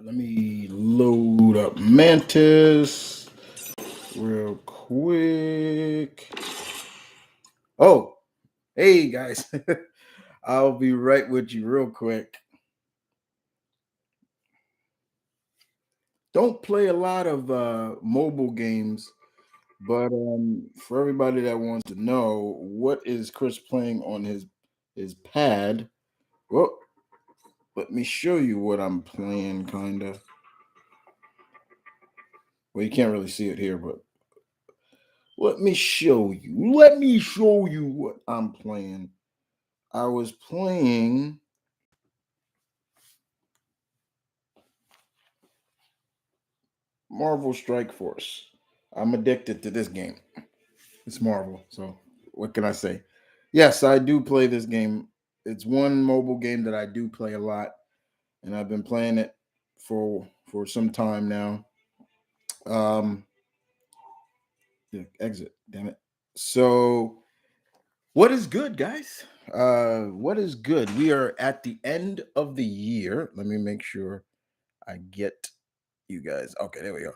Let me load up Mantis real quick. Oh, hey guys. I'll be right with you real quick. Don't play a lot of mobile games, but for everybody that wants to know, what is Chris playing on his pad? Well, let me show you what I'm playing, kind of. Well, you can't really see it here, but let me show you. Let me show you what I'm playing. I was playing Marvel Strike Force. I'm addicted to this game. It's Marvel, so what can I say? Yes, I do play this game. It's one mobile game that I do play a lot, and I've been playing it for some time now. Um, yeah, exit, damn it. So, what is good, guys? What is good? We are at the end of the year. Let me make sure I get you guys. Okay, there we go.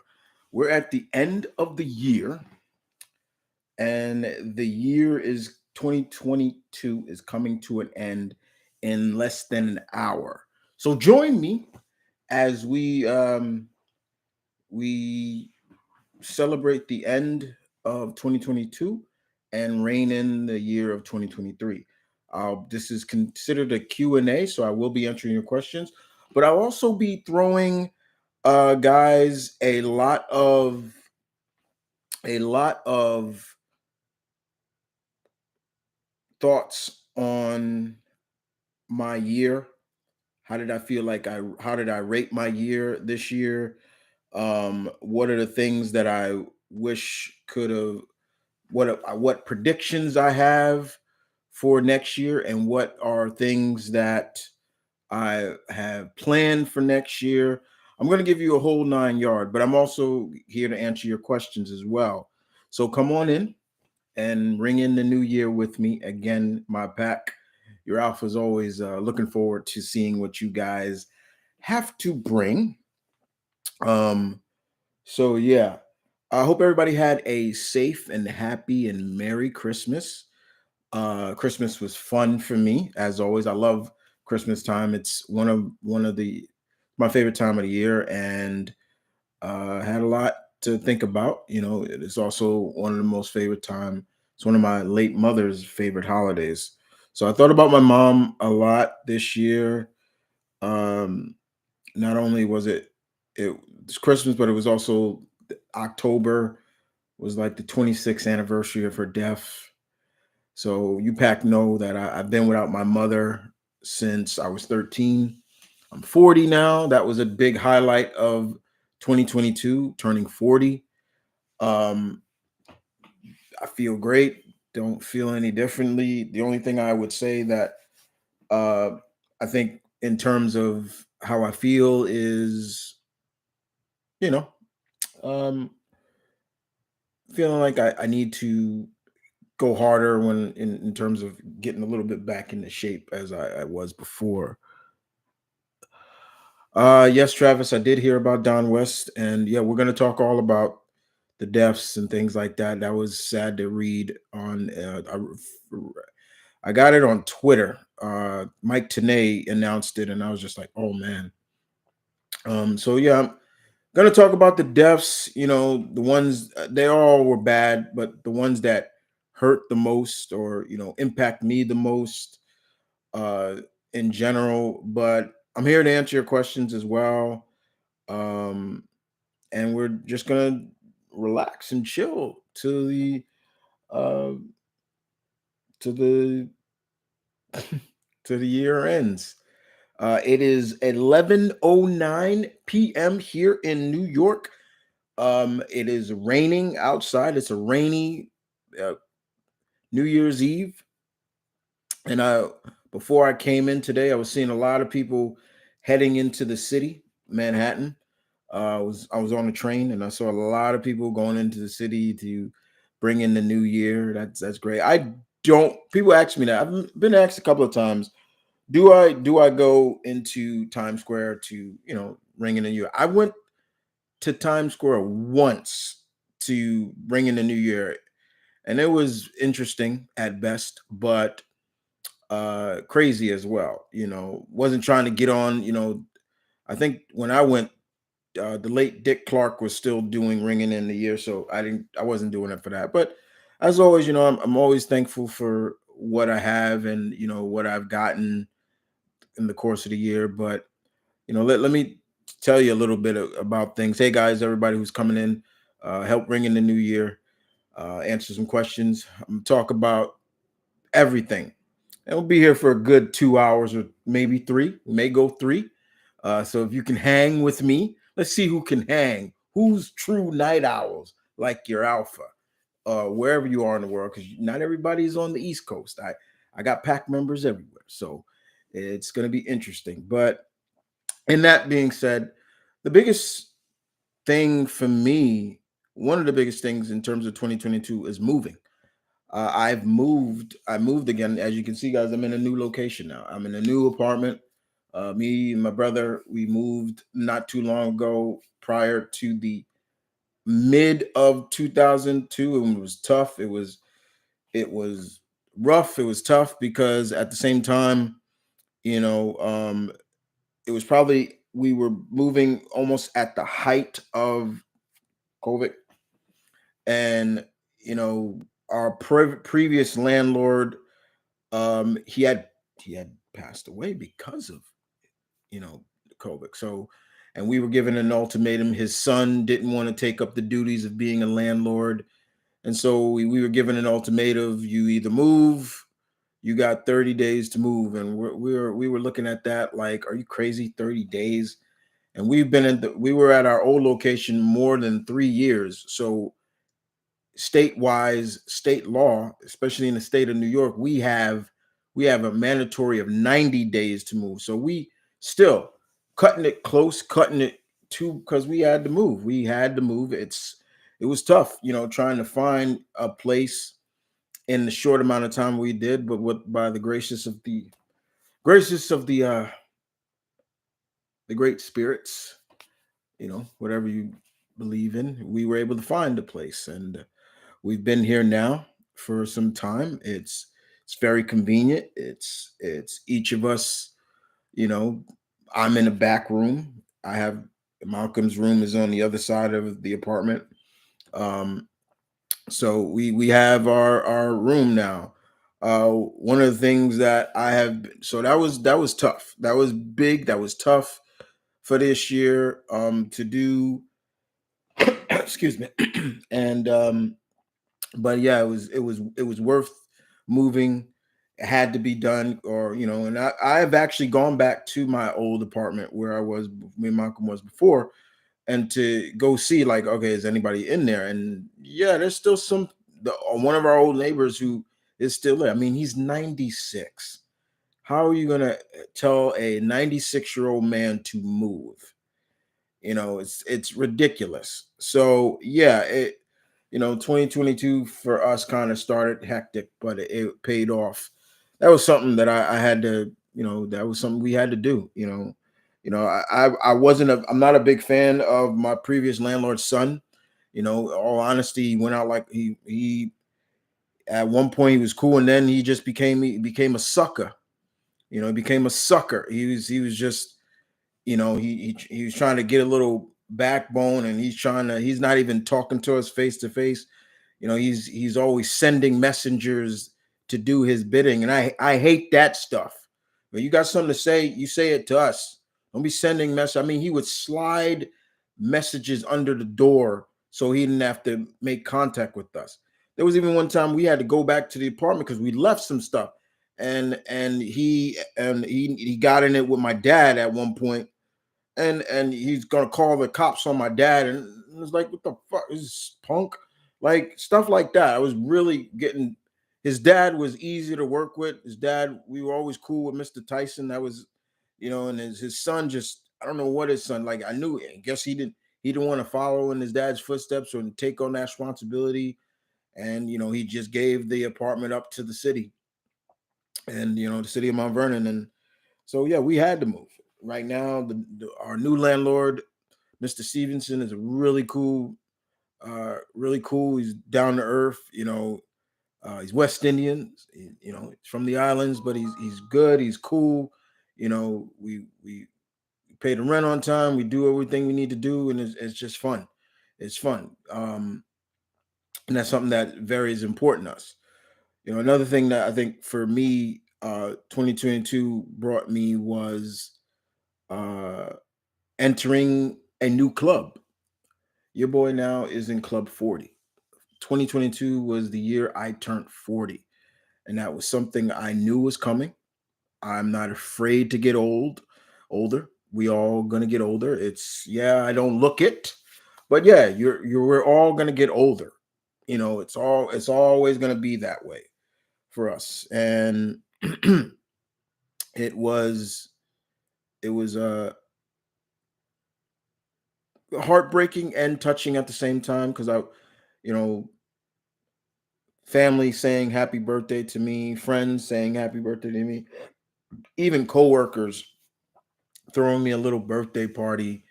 We're at the end of the year, and the year is 2022 is coming to an end in less than an hour. So join me as we celebrate the end of 2022 and rein in the year of 2023. This is considered a Q&A, so I will be answering your questions, but I'll also be throwing guys a lot of thoughts on my year. How did I rate my year this year? What are the things that I wish could have what predictions I have for next year, and what are things that I have planned for next year. I'm going to give you a whole 9 yard, but I'm also here to answer your questions as well. So come on in and ring in the new year with me. Again, my pack, your alpha is always looking forward to seeing what you guys have to bring. Um, so yeah, I hope everybody had a safe and happy and Merry Christmas. Christmas was fun for me, as always. I love Christmas time. It's one of the my favorite time of the year, and had a lot to think about. It is also one of the most favorite time. It's one of my late mother's favorite holidays. So I thought about my mom a lot this year. Um, Not only was Christmas, but it was also October was like the 26th anniversary of her death. So you pack know that I've been without my mother since I was 13. I'm 40 now. That was a big highlight of 2022, turning 40. Um, I feel great. Don't feel any differently. The only thing I would say that uh, I think in terms of how I feel is, you know, um, feeling like I need to go harder when in terms of getting a little bit back into shape as I was before. Yes, Travis, I did hear about Don West, and yeah, we're gonna talk all about the deaths and things like that. That was sad to read on. I got it on Twitter. Mike Tenay announced it, and I was just like, "Oh man." So yeah, I'm gonna talk about the deaths. The ones they all were bad, but the ones that hurt the most, or impact me the most, uh, in general. But I'm here to answer your questions as well. And we're just gonna relax and chill uh to the to the year ends. It is 11:09 p.m. here in New York. It is raining outside. It's a rainy uh, New Year's Eve, and before I came in today, I was seeing a lot of people heading into the city, Manhattan. I was on the train, and I saw a lot of people going into the city to bring in the new year. That's great. I don't. People ask me that. I've been asked a couple of times. Do I go into Times Square to ringing the New Year. I went to Times Square once to bring in the New Year, and it was interesting at best, but crazy as well. Wasn't trying to get on. I think when I went, the late Dick Clark was still doing ringing in the year, so I wasn't doing it for that. But as always, I'm always thankful for what I have and what I've gotten in the course of the year. But let me tell you a little bit about things. Hey guys, everybody who's coming in, help ring in the new year, answer some questions, talk about everything. And we'll be here for a good 2 hours or maybe three. We may go three. So if you can hang with me, let's see who can hang. Who's true night owls like your alpha, wherever you are in the world, because not everybody is on the East Coast. I got pack members everywhere, so it's going to be interesting. But in that being said, the biggest thing for me, one of the biggest things in terms of 2022 is moving. I've moved. I moved again. As you can see, guys, I'm in a new location now. I'm in a new apartment. Me and my brother, we moved not too long ago, prior to the mid of 2002, and it was tough. It was rough. It was tough because at the same time, you know, um, it was probably we were moving almost at the height of COVID, and you know, our previous landlord, he had passed away because of COVID. So, and we were given an ultimatum. His son didn't want to take up the duties of being a landlord, and so we were given an ultimatum: you either move, you got 30 days to move, and we were looking at that like, are you crazy? 30 days? And we were at our old location more than 3 years. So state law, especially in the state of New York, we have a mandatory of 90 days to move. So we still cutting it close, cutting it to because we had to move. We had to move. It was tough, trying to find a place in the short amount of time we did, but by the gracious of the great spirits, whatever you believe in, we were able to find a place, and we've been here now for some time. It's very convenient. It's each of us, you know, I'm in a back room. I have Malcolm's room is on the other side of the apartment. Um, so we have our room now. One of the things that I have so that was tough. That was big. That was tough for this year to do. Excuse me. And but yeah, it was worth moving. It had to be done, or and I've actually gone back to my old apartment where I was, me and Malcolm was before, and to go see, like, okay, is anybody in there? And yeah, there's still one of our old neighbors who is still there. I mean, he's 96. How are you gonna tell a 96-year-old man to move? It's ridiculous. So yeah, 2022 for us kind of started hectic, but it paid off. That was something that I had to, that was something we had to do. I wasn't I'm not a big fan of my previous landlord's son. All honesty, he went out like he at one point he was cool, and then he became a sucker. He became a sucker. He was just, he was trying to get a little backbone, and he's not even talking to us face to face. He's always sending messengers to do his bidding, and I hate that stuff. But you got something to say, you say it to us. Don't be sending mess. I mean, he would slide messages under the door so he didn't have to make contact with us. There was even one time we had to go back to the apartment because we left some stuff, and he got in it with my dad at one point, and he's gonna call the cops on my dad, and it was like, what the fuck is this punk? Like, stuff like that. I was really getting. His dad was easy to work with. His dad, we were always cool with Mr. Tyson. That was, and his son, just, I don't know what his son, like, I knew, I guess he didn't want to follow in his dad's footsteps or take on that responsibility. And he just gave the apartment up to the city, and the city of Mount Vernon. And so yeah, we had to move. right now, our new landlord, Mr. Stevenson, is a really cool, really cool. He's down to earth. He's West Indian. He's from the islands, but he's good. He's cool. We pay the rent on time. We do everything we need to do, and it's just fun. It's fun, and that's something that very is important to us. Another thing that I think for me, 2022 brought me was uh, entering a new club. Your boy now is in Club 40. 2022 was the year I turned 40, and that was something I knew was coming. I'm not afraid to get older. We all gonna get older. I don't look it, but yeah, we're all gonna get older. It's always gonna be that way for us. And it was it was heartbreaking and touching at the same time because you know, family saying happy birthday to me, friends saying happy birthday to me, even coworkers throwing me a little birthday party.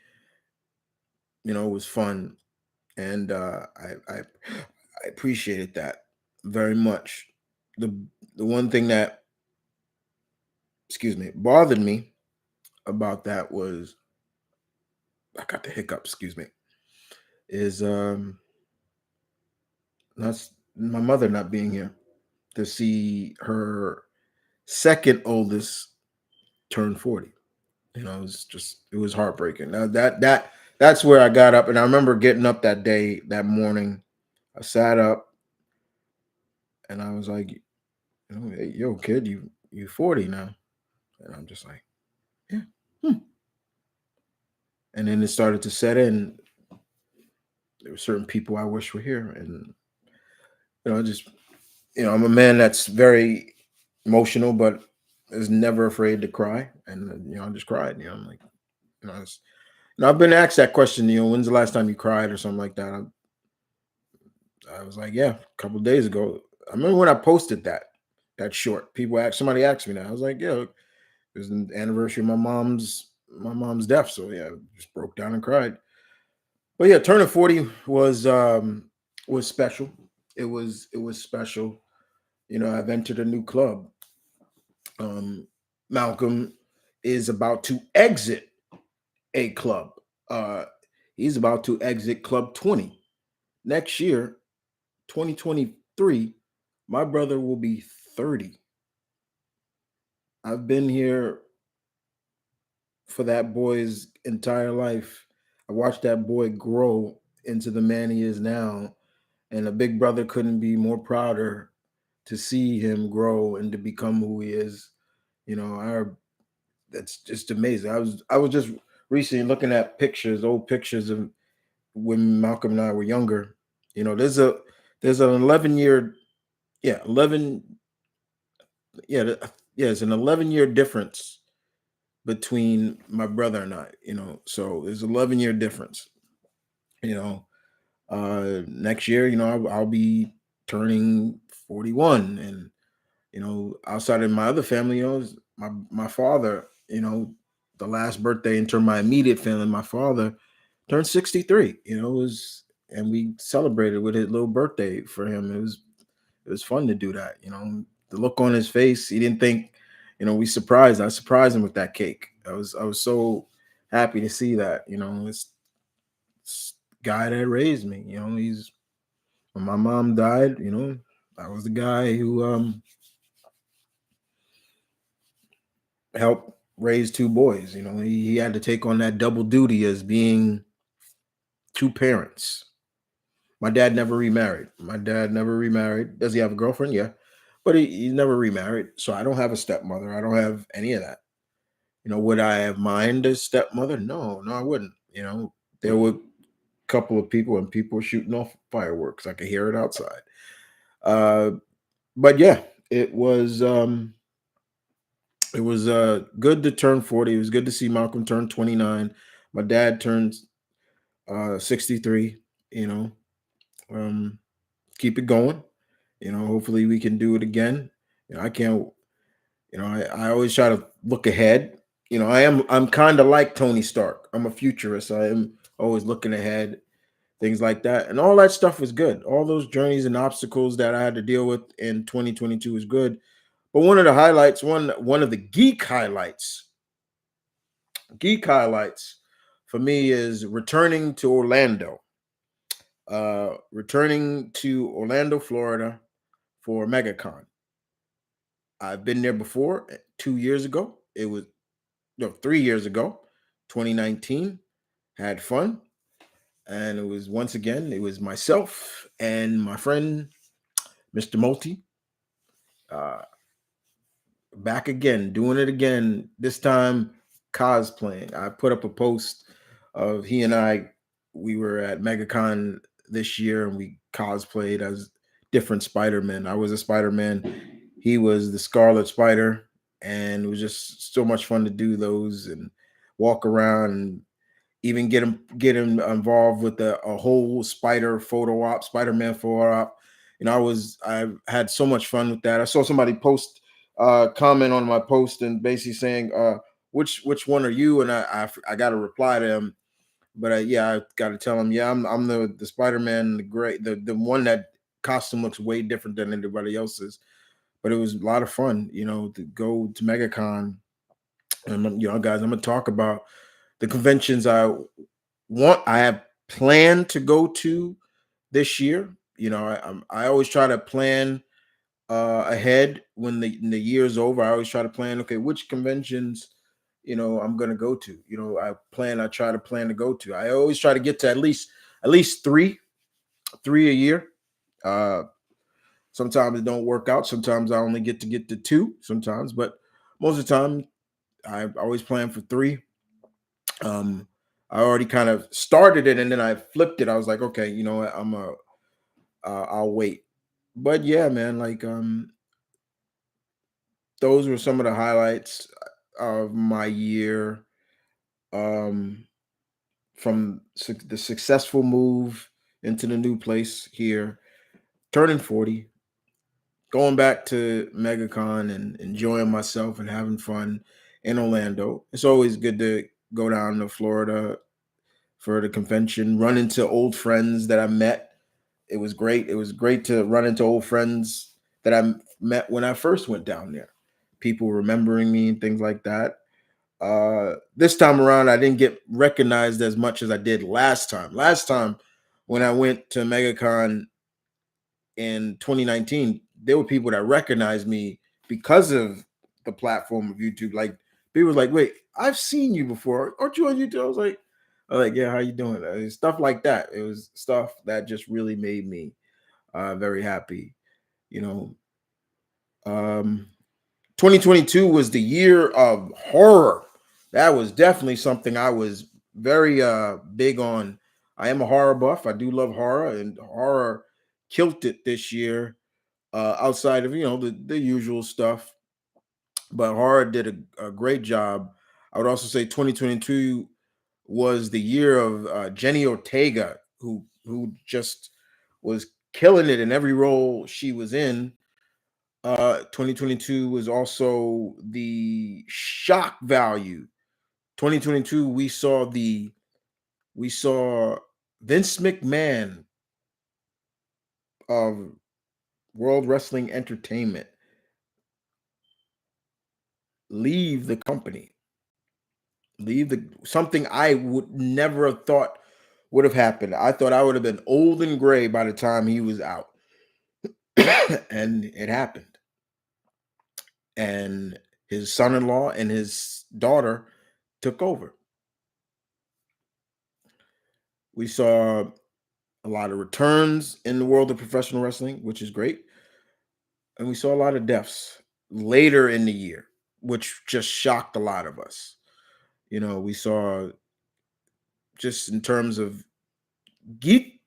Was fun, and I appreciated that very much. The the one thing that, excuse me, bothered me about that was, I got the hiccup. Excuse me. Is That's my mother not being here to see her second oldest turn 40. It was heartbreaking. Now that's where I got up, and I remember getting up that morning. I sat up and I was like, "Hey, yo, kid, you 40 now." And I'm just like, "Yeah." Hmm. And then it started to set in. There were certain people I wish were here, and just I'm a man that's very emotional, but is never afraid to cry. And I just cried. I'm like, it's, I've been asked that question. When's the last time you cried or something like that? I was like, yeah, a couple of days ago. I remember when I posted that short. Somebody asked me that. I was like, yeah, it was the anniversary of my mom's death. So yeah, I just broke down and cried. But yeah, turning 40 was special. It was special. I've entered a new club. Um, Malcolm is about to exit a club. Uh, he's about to exit Club 20. Next year, 2023, my brother will be 30. I've been here for that boy's entire life. I watched that boy grow into the man he is now, and a big brother couldn't be more prouder to see him grow and to become who he is. Our That's just amazing. I was just recently looking at old pictures of when Malcolm and I were younger. There's an 11-year, yeah, 11, yeah, it's an 11-year difference between my brother and I. So there's 11-year difference. You know, Next year, I'll be turning 41, and outside of my other family, my father, the last birthday in terms of my immediate family, my father turned 63. And we celebrated with his little birthday for him. It was fun to do that. The look on his face, he didn't think, I surprised him with that cake. I was so happy to see that. This guy that raised me. He's When my mom died. I was the guy who helped raise two boys. He had to take on that double duty as being two parents. My dad never remarried. Does he have a girlfriend? Yeah. But he never remarried. So I don't have a stepmother. I don't have any of that. Would I have mind a stepmother? No, I wouldn't. There were a couple of people and people were shooting off fireworks. I could hear it outside. Uh, but yeah, it was good to turn 40. It was good to see Malcolm turn 29. My dad turned 63. You know, um, Keep it going. Hopefully we can do it again. I can't. I always try to look ahead. I'm kind of like Tony Stark. I'm a futurist. I am always looking ahead, things like that. And all that stuff was good. All those journeys and obstacles that I had to deal with in 2022 was good. But one of the highlights, one of the geek highlights for me is returning to Orlando, Florida for MegaCon. I've been there before 2 years ago. It was no 3 years ago, 2019. Had fun, and it was once again it was myself and my friend Mr. Multi, uh, back again, doing it again. This time cosplaying. I put up a post of he and I. We were at MegaCon this year, and we cosplayed as different Spider-Men. I was a Spider-Man. He was the Scarlet Spider, and it was just so much fun to do those and walk around and even get him involved with a whole Spider-Man photo op. I had so much fun with that. I saw somebody post comment on my post and basically saying, which one are you? And I got to reply to him, but yeah, I got to tell him, yeah, I'm the Spider-Man, the one that costume looks way different than anybody else's. But it was a lot of fun, to go to MegaCon. And guys, I'm gonna talk about the conventions I have planned to go to this year. I always try to plan ahead when the year's over. I always try to plan, okay, which conventions I'm gonna go to. I try to plan to go to. I always try to get to at least three a year. Uh Sometimes it don't work out. Sometimes I only get to two sometimes, but most of the time I always plan for three. um I already kind of started it and then I flipped it. I was like, okay, you know what, I'll wait. But yeah, man, like those were some of the highlights of my year. um from the successful move into the new place here, turning 40, going back to MegaCon and enjoying myself and having fun in Orlando. It's always good to go down to Florida for the convention, run into old friends that I met. It was great. It was great to run into old friends that I met when I first went down there. People remembering me and things like that. This time around, I didn't get recognized as much as I did last time. Last time, when I went to MegaCon in 2019, there were people that recognized me because of the platform of YouTube. Like people was like, "Wait, I've seen you before. Aren't you on YouTube?" I was like, "Yeah, how you doing?" Stuff like that. It was stuff that just really made me very happy. You know, um, 2022 was the year of horror. That was definitely something I was very big on. I am a horror buff. I do love horror, and horror killed it this year. Outside of the usual stuff, but horror did a great job. I would also say 2022 was the year of Jenny Ortega, who just was killing it in every role she was in. 2022 was also the shock value. 2022, we saw Vince McMahon of World Wrestling Entertainment leave the company. Leave the Something I would never have thought would have happened. I thought I would have been old and gray by the time he was out. And it happened. And his son-in-law and his daughter took over. We saw a lot of returns in the world of professional wrestling, which is great. And we saw a lot of deaths later in the year, which just shocked a lot of us. We saw, just in terms of geek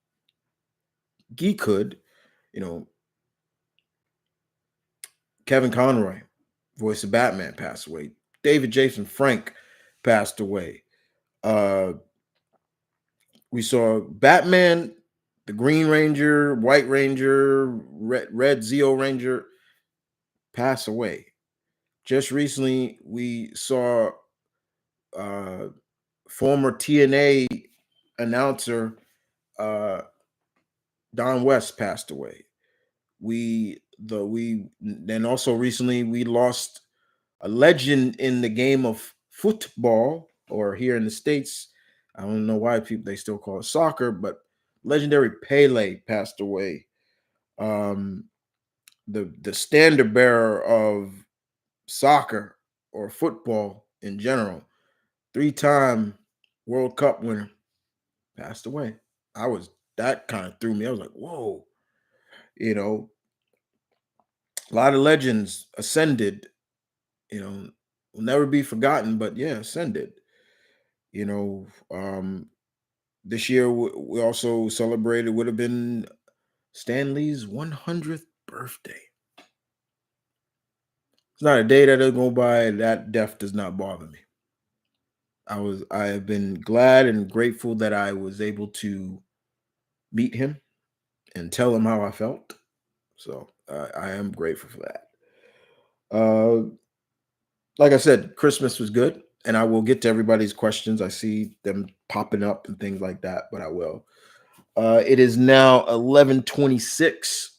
geekhood, you know, Kevin Conroy, voice of Batman, passed away. David Jason Frank passed away. Uh, we saw Batman, the Green Ranger, White Ranger, Red Zeo Ranger pass away. Just recently, we saw uh, former TNA announcer uh, Don West passed away. We then also recently we lost a legend in the game of football, or here in the states, I don't know why people they still call it soccer, but legendary Pele passed away. Um, the standard bearer of soccer or football in general, three-time World Cup winner, passed away. I was that kind of threw me. I was like, whoa, you know, a lot of legends ascended, will never be forgotten, but yeah, ascended. You know, this year we also celebrated would have been Stan Lee's 100th birthday. It's not a day that will go by that death does not bother me. I have been glad and grateful that I was able to meet him and tell him how I felt. So I am grateful for that. Uh, like I said, Christmas was good, and I will get to everybody's questions. I see them popping up and things like that, but I will. It is now 11:26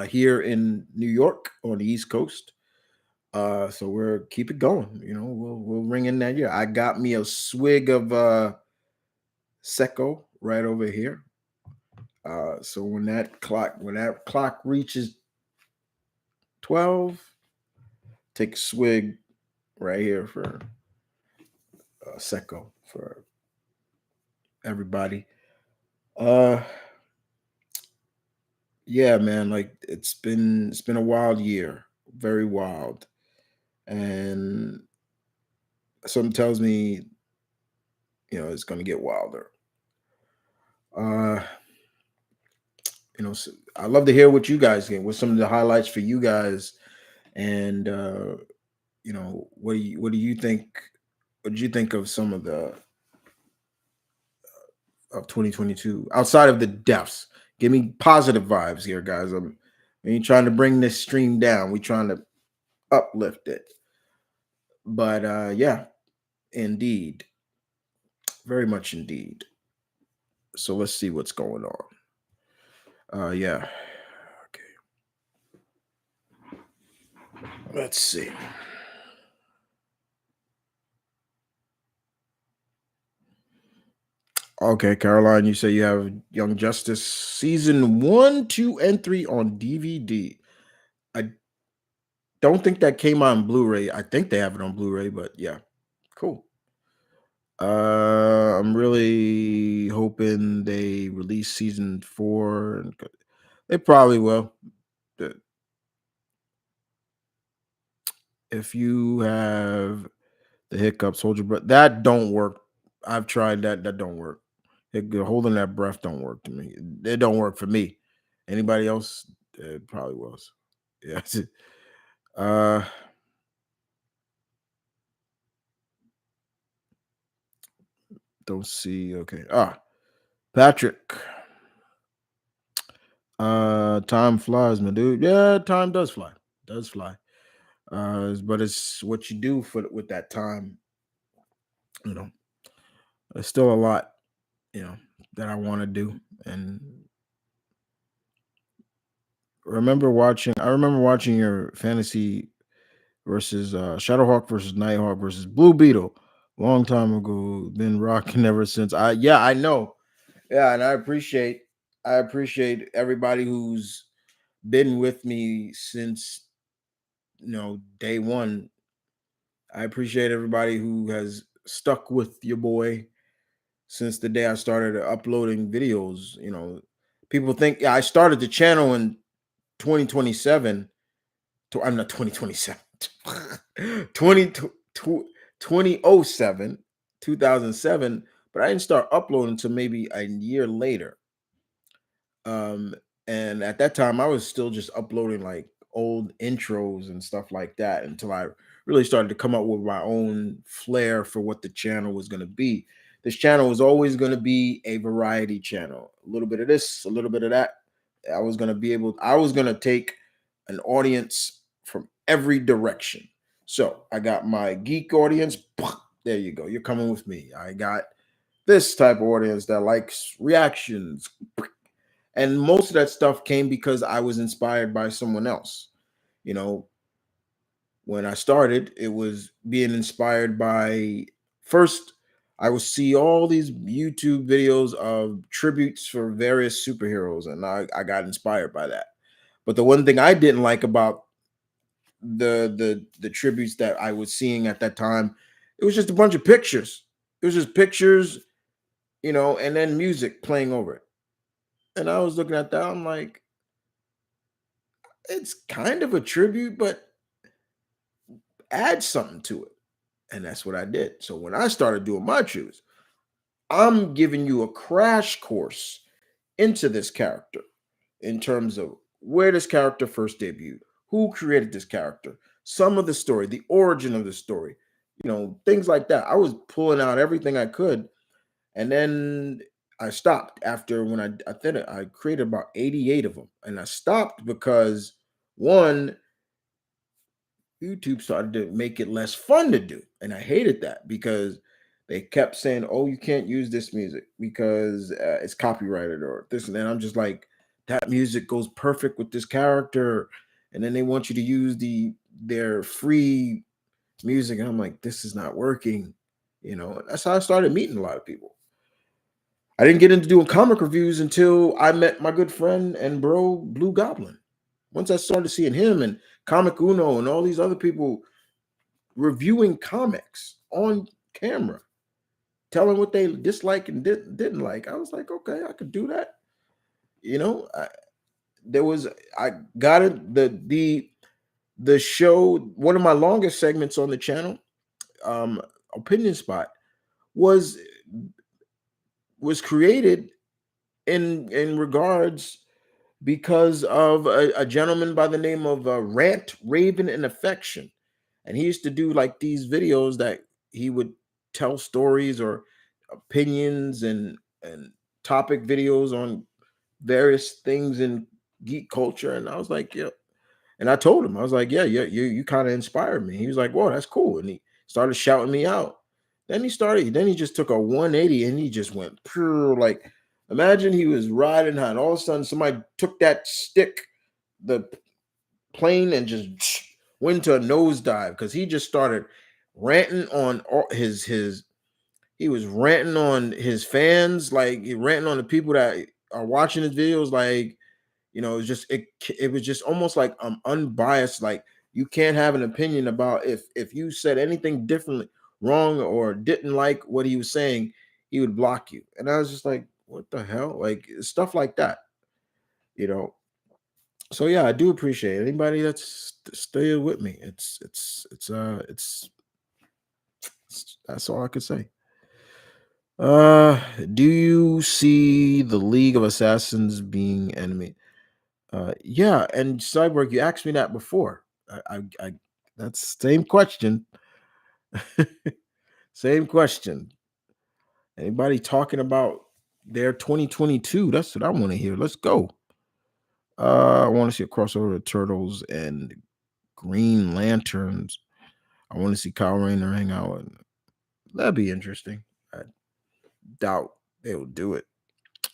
here in New York on the East Coast. So we're keep it going. We'll ring in that year. I got me a swig of Secco right over here. So when that clock reaches 12, take a swig right here for Secco for everybody. Uh, yeah, man. Like it's been a wild year, very wild, and something tells me it's gonna get wilder. Uh, I love to hear what you guys get. What's some of the highlights for you guys, and what do you think? What did you think of some of the of 2022 outside of the deaths? Give me positive vibes here, guys. We ain't trying to bring this stream down. We trying to uplift it. But yeah, indeed, very much indeed. So let's see what's going on. Yeah. Okay. Let's see. Okay, Caroline, you say you have Young Justice season 1, 2, and 3 on DVD. I don't think that came out on Blu-ray. I think they have it on Blu-ray, but yeah, cool. I'm really hoping they release season 4. And they probably will. The- If you have the hiccups, hold your breath. That don't work. I've tried that. That don't work. Holding that breath don't work to me. It don't work for me. Anybody else? It probably was. Yeah. uh, don't see. Okay. Patrick. Time flies, my dude. Yeah, time does fly. Does fly. But it's what you do with that time. You know, there's still a lot. You know that I want to do, and I remember watching your fantasy versus Shadowhawk versus Nighthawk versus Blue Beetle long time ago. Been rocking ever since. I know. Yeah, and I appreciate everybody who's been with me since day one. I appreciate everybody who has stuck with your boy since the day I started uploading videos. People think, yeah, I started the channel in 2027. I'm not 2027. 20, 2007, 2007, but I didn't start uploading until maybe a year later. Um, and at that time, I was still just uploading like old intros and stuff like that until I really started to come up with my own flair for what the channel was going to be. This channel was always going to be a variety channel, a little bit of this, a little bit of that. I was going to take an audience from every direction. So I got my geek audience, There you go. You're coming with me. I got this type of audience that likes reactions. And most of that stuff came because I was inspired by someone else. You know, when I started, it was being inspired by first, I would see all these YouTube videos of tributes for various superheroes, and I got inspired by that. But the one thing I didn't like about the tributes that I was seeing at that time, it was just a bunch of pictures. It was just pictures, and then music playing over it. And I was looking at that, I'm like, it's kind of a tribute, but add something to it. And that's what I did. So when I started doing my tributes, I'm giving you a crash course into this character in terms of where this character first debuted, who created this character, some of the story, the origin of the story, things like that. I was pulling out everything I could. And then I stopped after when I did it. I created about 88 of them. And I stopped because one, YouTube started to make it less fun to do. And I hated that because they kept saying, oh, you can't use this music because it's copyrighted or this and that. I'm just like, that music goes perfect with this character. And then they want you to use their free music. And I'm like, this is not working. That's how I started meeting a lot of people. I didn't get into doing comic reviews until I met my good friend and bro, Blue Goblin. Once I started seeing him and Comic Uno and all these other people reviewing comics on camera, telling what they disliked and didn't like, I was like, okay, I could do that. I, I got it. The show, one of my longest segments on the channel, Opinion Spot, was created in regards because of a gentleman by the name of Rant, Raven, and Affection. And he used to do like these videos that he would tell stories or opinions and topic videos on various things in geek culture. And I was like, yeah. And I told him, I was like, yeah, you kind of inspired me. He was like, whoa, that's cool. And he started shouting me out. Then he just took a 180 and he just went pure. Like, imagine he was riding high and all of a sudden somebody took that stick, the plane, and just went to a nosedive because he just started ranting on all he was ranting on his fans, like he ranting on the people that are watching his videos, like it was just almost like unbiased, like you can't have an opinion about if you said anything differently wrong or didn't like what he was saying, he would block you. And I was just like, what the hell, like stuff like that, you know so yeah, I do appreciate anybody that's still with me. That's all I could say. uh do you see the League of Assassins being enemy? Yeah, and Cyborg, you asked me that before. I that's same question. Same question. Anybody talking about their 2022? That's what I want to hear. Let's go. I want to see a crossover of Turtles and Green Lanterns. I want to see Kyle Rayner hang out. That'd be interesting. I doubt they will do it.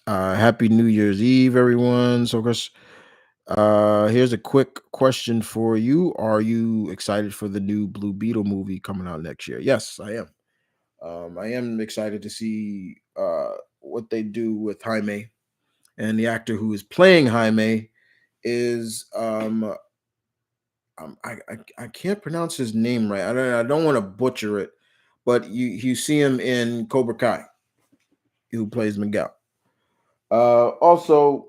Happy New Year's Eve, everyone. So, Chris, here's a quick question for you. Are you excited for the new Blue Beetle movie coming out next year? Yes, I am. I am excited to see what they do with Jaime, and the actor who is playing Jaime is I can't pronounce his name right. I don't want to butcher it, but you see him in Cobra Kai, who plays Miguel. Also,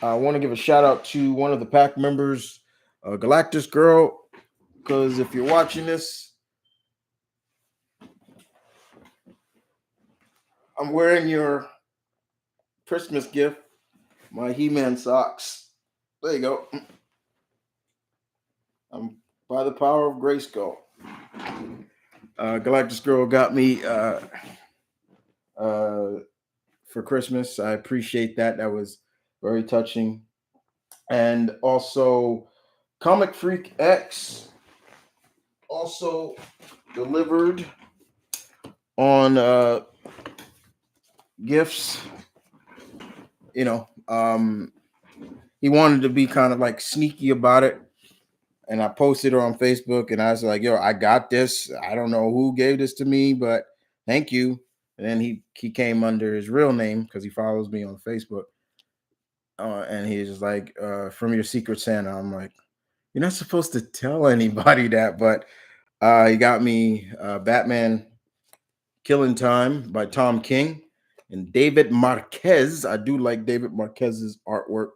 I want to give a shout out to one of the pack members, Galactus Girl, because if you're watching this, I'm wearing your Christmas gift, my He-Man socks. There you go. I'm by the power of Grayskull. Galactus Girl got me for Christmas. I appreciate that. That was very touching. And also, Comic Freak X also delivered on gifts. You know, he wanted to be kind of like sneaky about it, and I posted it on Facebook, and I was like, "Yo, I got this. I don't know who gave this to me, but thank you." And then he came under his real name because he follows me on Facebook, and he's just like, "From your Secret Santa." I'm like, "You're not supposed to tell anybody that," but he got me Batman Killing Time by Tom King and David Marquez. I do like David Marquez's artwork.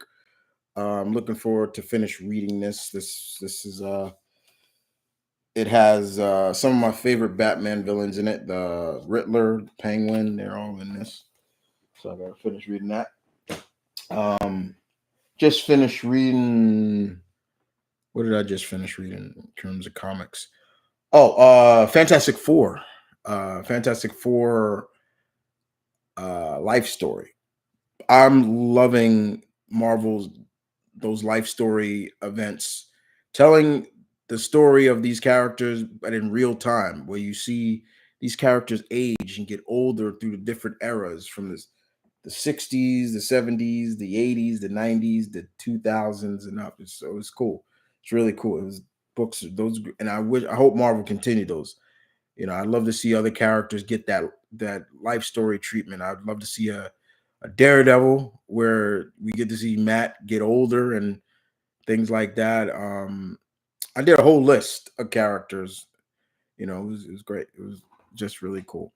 I'm looking forward to finish reading this. This is it has some of my favorite Batman villains in it. The Riddler, Penguin, they're all in this. So I gotta finish reading that. Um just finished reading, what did I just finish reading in terms of comics? Oh, Fantastic Four. Fantastic Four life story. I'm loving Marvel's those life story events, telling the story of these characters, but in real time, where you see these characters age and get older through the different eras from the 60s, the 70s, the 80s, the 90s, the 2000s, and up. So it's cool. It's really cool. It was books those, and I hope Marvel continue those. I'd love to see other characters get that life story treatment. I'd love to see a Daredevil where we get to see Matt get older and things like that. I did a whole list of characters. It was great. It was just really cool.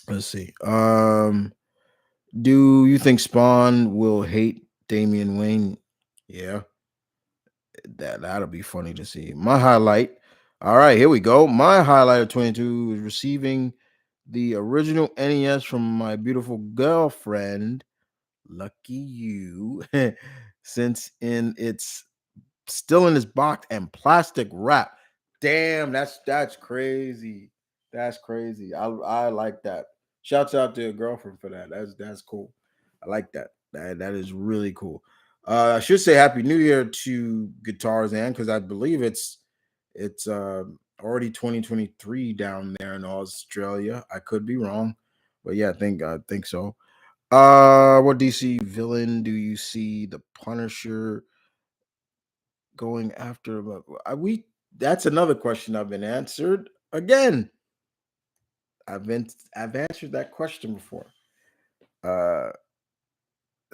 Let's see. Do you think Spawn will hate Damian Wayne? Yeah, that'll be funny to see. My highlight. All right, here we go. My highlight of 22 is receiving the original NES from my beautiful girlfriend. Lucky you. Since in its still in its box and plastic wrap. Damn, that's crazy. That's crazy. I like that. Shouts out to your girlfriend for that. That's cool. I like that. That is really cool. I should say Happy New Year to Guitars and because I believe it's already 2023 down there in Australia. I could be wrong, but yeah, I think so. What DC villain do you see the Punisher going after? But we that's another question I've been answered again. I've answered that question before. Uh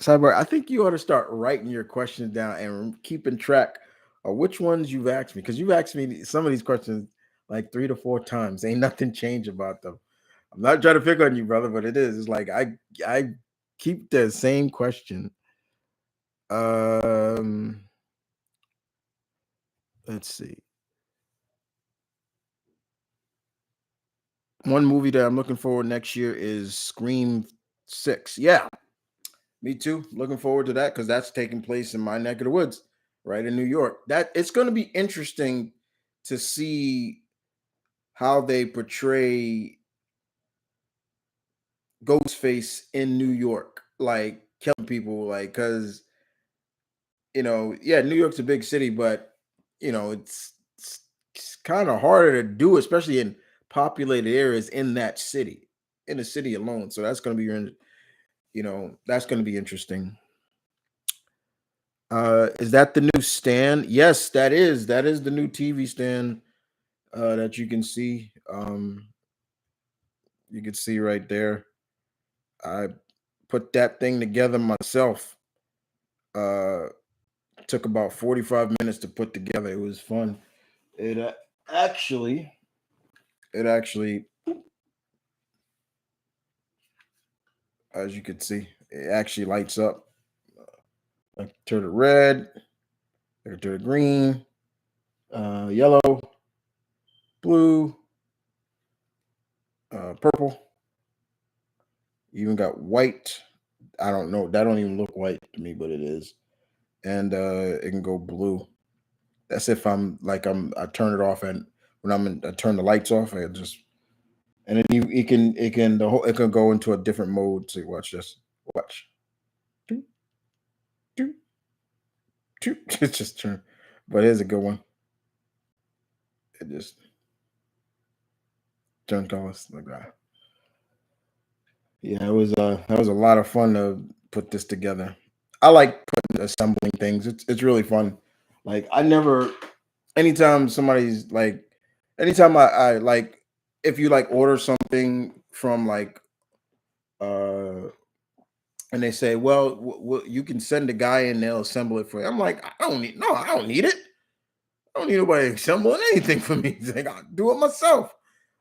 Cyber, I think you ought to start writing your questions down and keeping track of which ones you've asked me because you've asked me some of these questions like 3 to 4 times. Ain't nothing changed about them. I'm not trying to pick on you, brother, but it is. It's like I keep the same question. Um, let's see. One movie that I'm looking forward next year is Scream 6. Yeah, me too. Looking forward to that because that's taking place in my neck of the woods, right in New York. That it's going to be interesting to see how they portray Ghostface in New York, like killing people, like because yeah, New York's a big city, but it's kind of harder to do, especially in populated areas in that city, in the city alone. So that's going to be that's going to be interesting. Is that the new stand? Yes, that is the new TV stand that you can see. You can see right there. I put that thing together myself. Uh, took about 45 minutes to put together. It was fun. It actually, it actually, as you can see, it actually lights up. I can turn it red. I can turn it green, yellow, blue, purple. You even got white. I don't know. That don't even look white to me, but it is. And it can go blue. That's if I turn it off and when I turn the lights off. I just and then it can go into a different mode. See, watch this. Watch. Do, do, do. It's just turn. But here's a good one. It just John Collins, like that. Yeah, it was that was a lot of fun to put this together. I like putting assembling things. It's really fun. Like I never anytime somebody's like anytime I like if you like order something from like uh and they say, well, you can send a guy and they'll assemble it for you. I'm like, I don't need it. I don't need nobody assembling anything for me. It's like, I'll do it myself.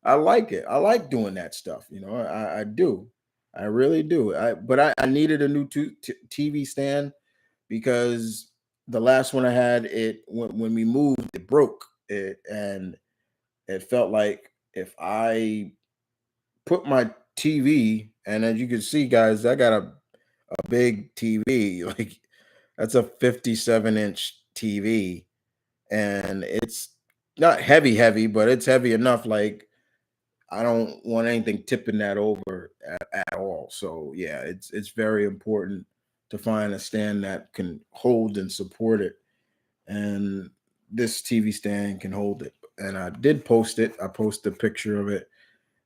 I like it. I like doing that stuff. I do. I really do. But I needed a new TV stand because the last one I had, when we moved, it broke. And it felt like if I put my TV, and as you can see, guys, I got a big TV. Like that's a 57-inch TV, and it's not heavy, heavy, but it's heavy enough. Like I don't want anything tipping that over at all. So yeah, it's very important to find a stand that can hold and support it, and this TV stand can hold it. And I did post it. I posted a picture of it,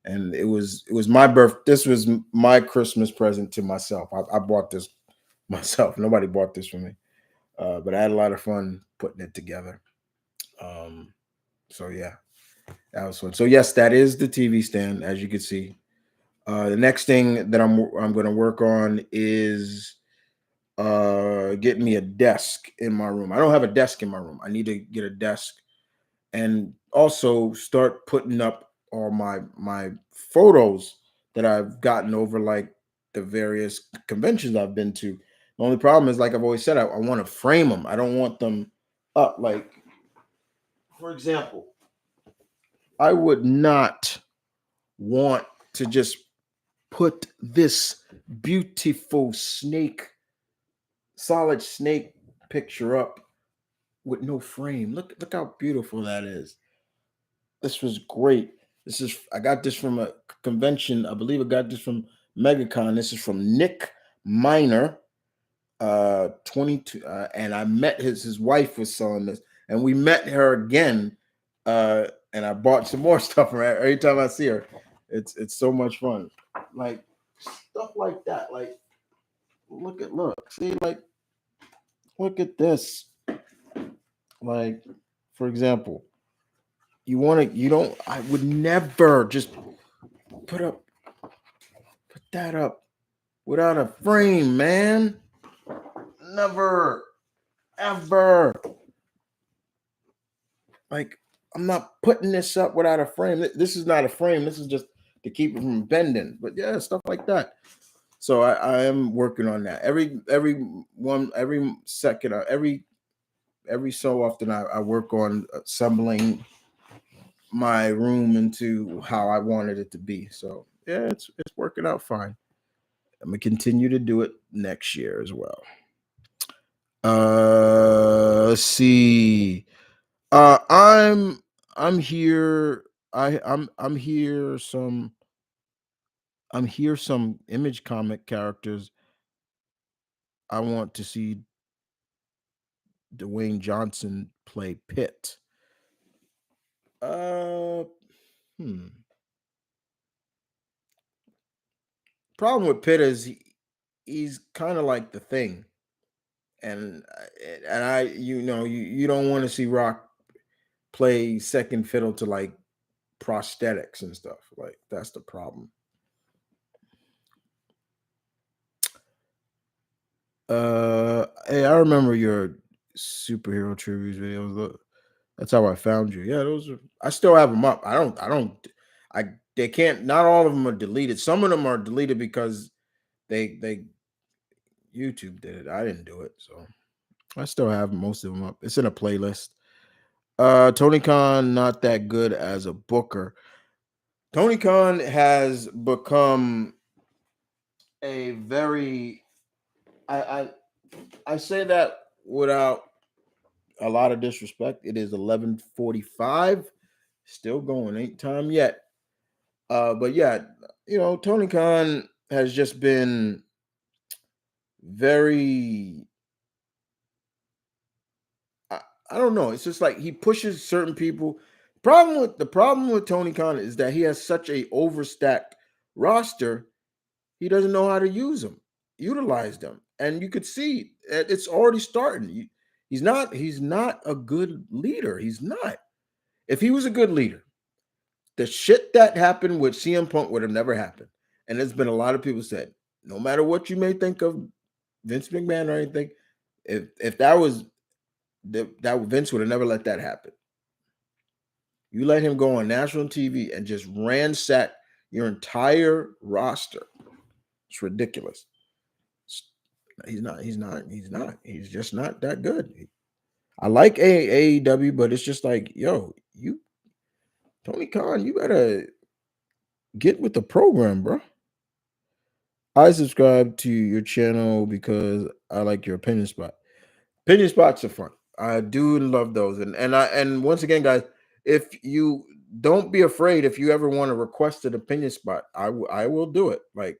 and it was my birth. This was my Christmas present to myself. I bought this myself. Nobody bought this for me, but I had a lot of fun putting it together. Um, so yeah, that was fun. So yes, that is the TV stand, as you can see. The next thing that I'm going to work on is getting me a desk in my room. I don't have a desk in my room. I need to get a desk and also start putting up all my photos that I've gotten over like the various conventions I've been to. The only problem is, like I've always said, I want to frame them. I don't want them up. Like, for example, I would not want to just put this beautiful solid snake picture up with no frame. Look how beautiful that is. This was great. I got this from a convention. I believe I got this from MegaCon. This is from Nick Miner, 22, and I met his wife was selling this, and we met her again, and I bought some more stuff from her every time I see her. It's so much fun, like stuff like that. Like look, see, like look at this. Like for example, you don't. I would never just put up put that up without a frame, man. Never, ever. Like, I'm not putting this up without a frame. This is not a frame. This is just to keep it from bending. But yeah, stuff like that. So I am working on that. Every second, every so often, I work on assembling my room into how I wanted it to be. So yeah, it's working out fine. I'm gonna continue to do it next year as well. Let's see. I'm here. I'm here. I'm here. Some image comic characters. I want to see Dwayne Johnson play Pitt. Uh, hmm. Problem with Pitt is he's kind of like the Thing, and you don't want to see Rock play second fiddle to like prosthetics and stuff. Like that's the problem. Hey, I remember your superhero tributes videos. Look, that's how I found you. Yeah, those are. I still have them up. I don't. I. They can't. Not all of them are deleted. Some of them are deleted because they YouTube did it. I didn't do it, so I still have most of them up. It's in a playlist. Tony Khan not that good as a booker. Tony Khan has become a very. I I, I say that without a lot of disrespect. It is 11:45, still going, ain't time yet. But yeah, Tony Khan has just been very. I, I don't know. It's just like he pushes certain people The problem with Tony Khan is that he has such a overstacked roster. He doesn't know how to use them, utilize them, and you could see it's already starting. He's not a good leader. He's not. If he was a good leader, the shit that happened with CM Punk would have never happened. And there's been a lot of people said, no matter what you may think of Vince McMahon or anything, if that was that Vince would have never let that happen. You let him go on national TV and just ransack your entire roster. It's ridiculous. He's not. He's just not that good. I like AEW, but it's just like, yo, you Tony Khan, you better get with the program, bro. I subscribe to your channel because I like your opinion spot. Opinion spots are fun. I do love those. And once again, guys, if you don't be afraid if you ever want to request an opinion spot, I will do it. Like,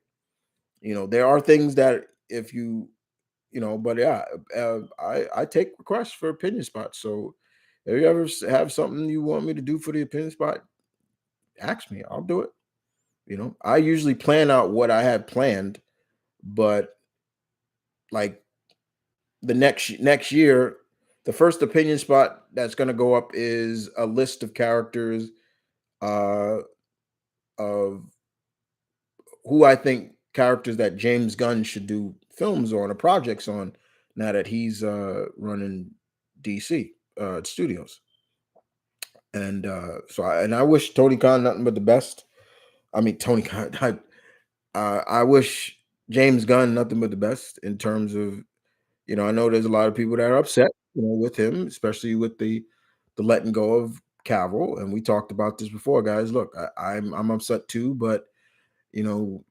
there are things that if but yeah, I take requests for opinion spots. So if you ever have something you want me to do for the opinion spot, ask me. I'll do it. I usually plan out what I had planned, but like the next year, the first opinion spot that's going to go up is a list of characters uh of who I think characters that James Gunn should do films on or projects on now that he's running DC studios. And I wish Tony Khan nothing but the best. I mean Tony Khan I wish James Gunn nothing but the best in terms of, I know there's a lot of people that are upset, with him, especially with the letting go of Cavill. And we talked about this before, guys. Look, I'm upset too, but you know,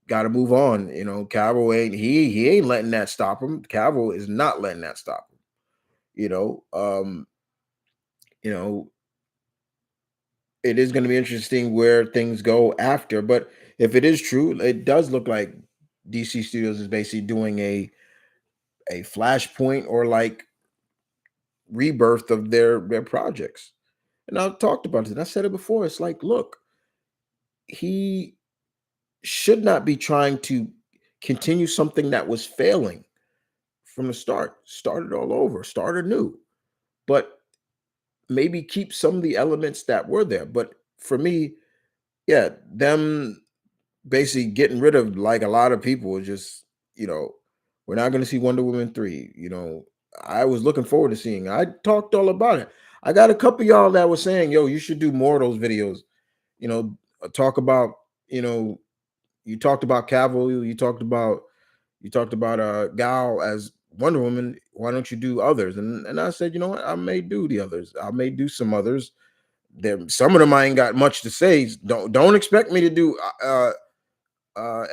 got to move on. Cavill ain't he ain't letting that stop him. Cavill is not letting that stop him. You know, um, you know, it is going to be interesting where things go after. But if it is true, it does look like DC Studios is basically doing a flashpoint or like rebirth of their projects. And I've talked about it. I said it before. It's like, look, he should not be trying to continue something that was failing from the start. Start it all over, start anew. But maybe keep some of the elements that were there. But for me, yeah, them basically getting rid of like a lot of people is just, we're not going to see Wonder Woman 3. I was looking forward to seeing. I talked all about it. I got a couple of y'all that was saying, yo, you should do more of those videos. Talk about, you know, you talked about Cavill, you talked about Gal as Wonder Woman. Why don't you do others? And I said, you know what? I may do the others. I may do some others. Some of them I ain't got much to say. Don't expect me to do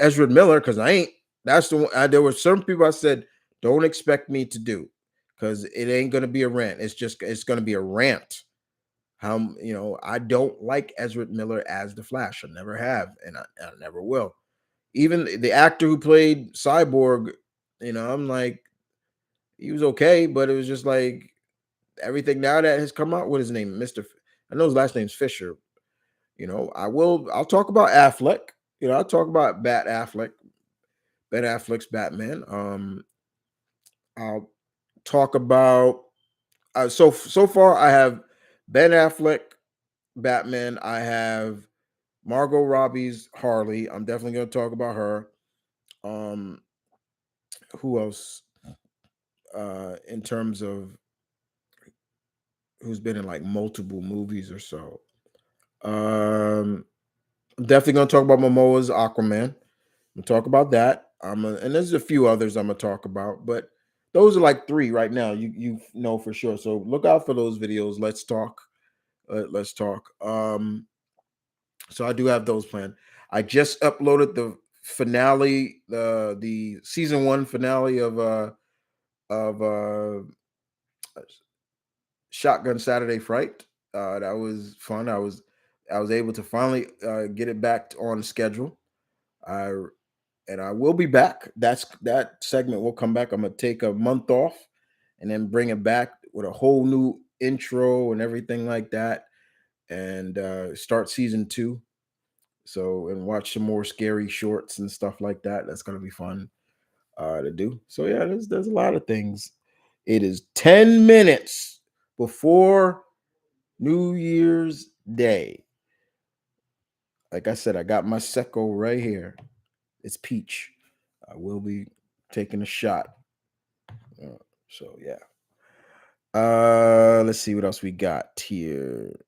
Ezra Miller because I ain't. That's the one. There were some people I said don't expect me to do because it ain't gonna be a rant. It's gonna be a rant. I don't like Ezra Miller as the Flash. I never have, and I never will. Even the actor who played Cyborg, I'm like, he was okay, but it was just like everything now that has come out. What is his name? I know his last name's Fisher. I'll talk about Affleck. I'll talk about Ben Affleck's Batman. I'll talk about so far I have Ben Affleck Batman. I have Margot Robbie's Harley. I'm definitely going to talk about her. Um, who else? In terms of who's been in like multiple movies or so. I'm definitely going to talk about Momoa's Aquaman. I'm gonna talk about that. And there's a few others I'm gonna talk about, but those are like three right now. You know for sure. So look out for those videos. Let's talk. Let's talk. So I do have those planned. I just uploaded the finale, the season one finale of Shotgun Saturday Fright. That was fun. I was able to finally get it back on schedule. I and I will be back. That segment will come back. I'm gonna take a month off and then bring it back with a whole new intro and everything like that. and start season two. So and watch some more scary shorts and stuff like that. That's gonna be fun to do. So yeah, there's a lot of things. It is 10 minutes before New Year's Day. Like I said, I got my secco right here. It's peach. I will be taking a shot. Uh, so yeah. Let's see what else we got here.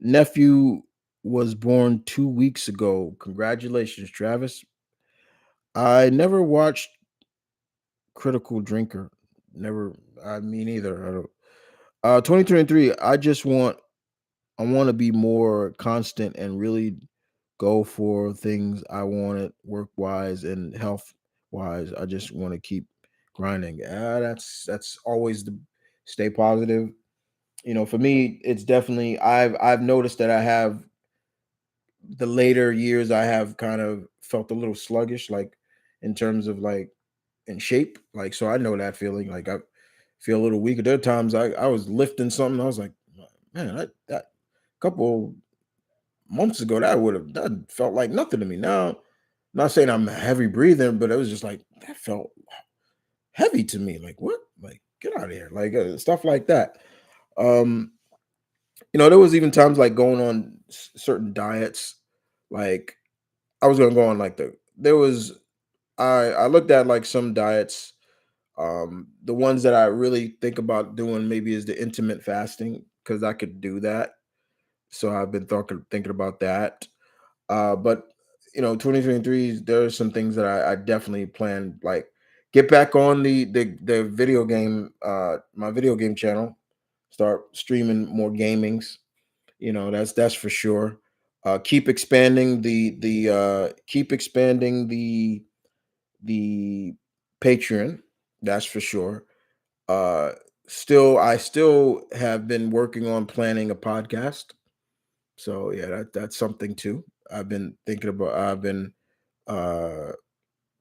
Nephew was born 2 weeks ago. Congratulations, Travis. I never watched Critical Drinker. Never. I mean either. I don't. 2023. I want to be more constant and really go for things I wanted work wise and health wise. I just want to keep grinding. That's always the stay positive. For me, it's definitely I've noticed that I have the later years I have kind of felt a little sluggish, like in terms of like in shape. Like so I know that feeling. Like I feel a little weaker. There are times I was lifting something, I was like, man, that couple months ago that felt like nothing to me. Now, not saying I'm heavy breathing, but it was just like that felt heavy to me. Like what? Like get out of here. Like stuff like that. Um, there was even times like going on certain diets. Like I was gonna go on like there was I looked at like some diets. The ones that I really think about doing maybe is the intermittent fasting because I could do that. So I've been thinking about that. But 2023, there are some things that I definitely plan like get back on the video game, my video game channel, start streaming more gamings. That's for sure. Keep expanding the Patreon. That's for sure. Uh, I still have been working on planning a podcast. So yeah, that's something too. I've been uh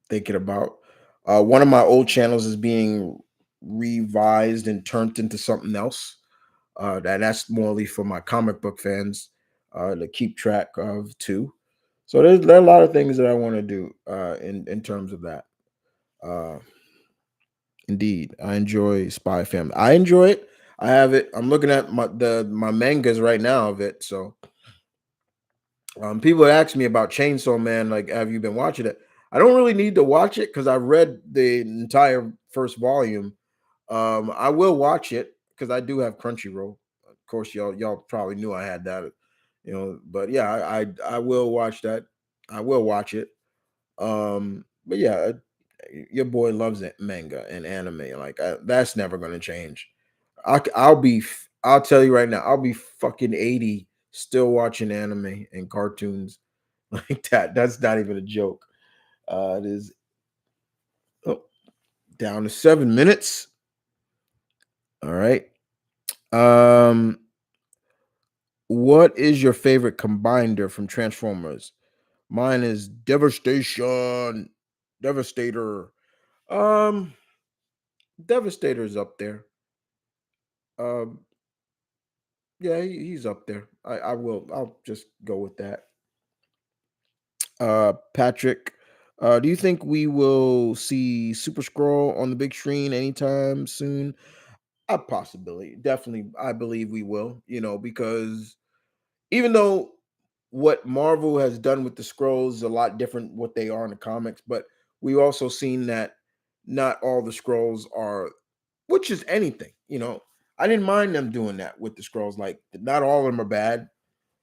thinking about. One of my old channels is being revised and turned into something else. That's morely for my comic book fans to keep track of too. So there are a lot of things that I want to do in terms of that. Uh, Indeed, I enjoy Spy Family. I enjoy it. I have it. I'm looking at my mangas right now of it. So people ask me about Chainsaw Man, like, have you been watching it? I don't really need to watch it because I read the entire first volume. I will watch it because I do have Crunchyroll. Of course, y'all probably knew I had that, But yeah, I will watch that. I will watch it. But yeah, your boy loves it, manga and anime. Like that's never gonna change. I'll tell you right now, I'll be fucking 80 still watching anime and cartoons like that. That's not even a joke. It is oh, down to 7 minutes. All right. Um, what is your favorite combiner from Transformers? Mine is Devastation. Devastator. Um, Devastator's up there. Um, yeah, he's up there. I'll just go with that. Patrick, do you think we will see Super Scroll on the big screen anytime soon? A possibility. Definitely, I believe we will, because even though what Marvel has done with the scrolls is a lot different what they are in the comics, but we've also seen that not all the scrolls are, which is anything, I didn't mind them doing that with the scrolls. Like, not all of them are bad,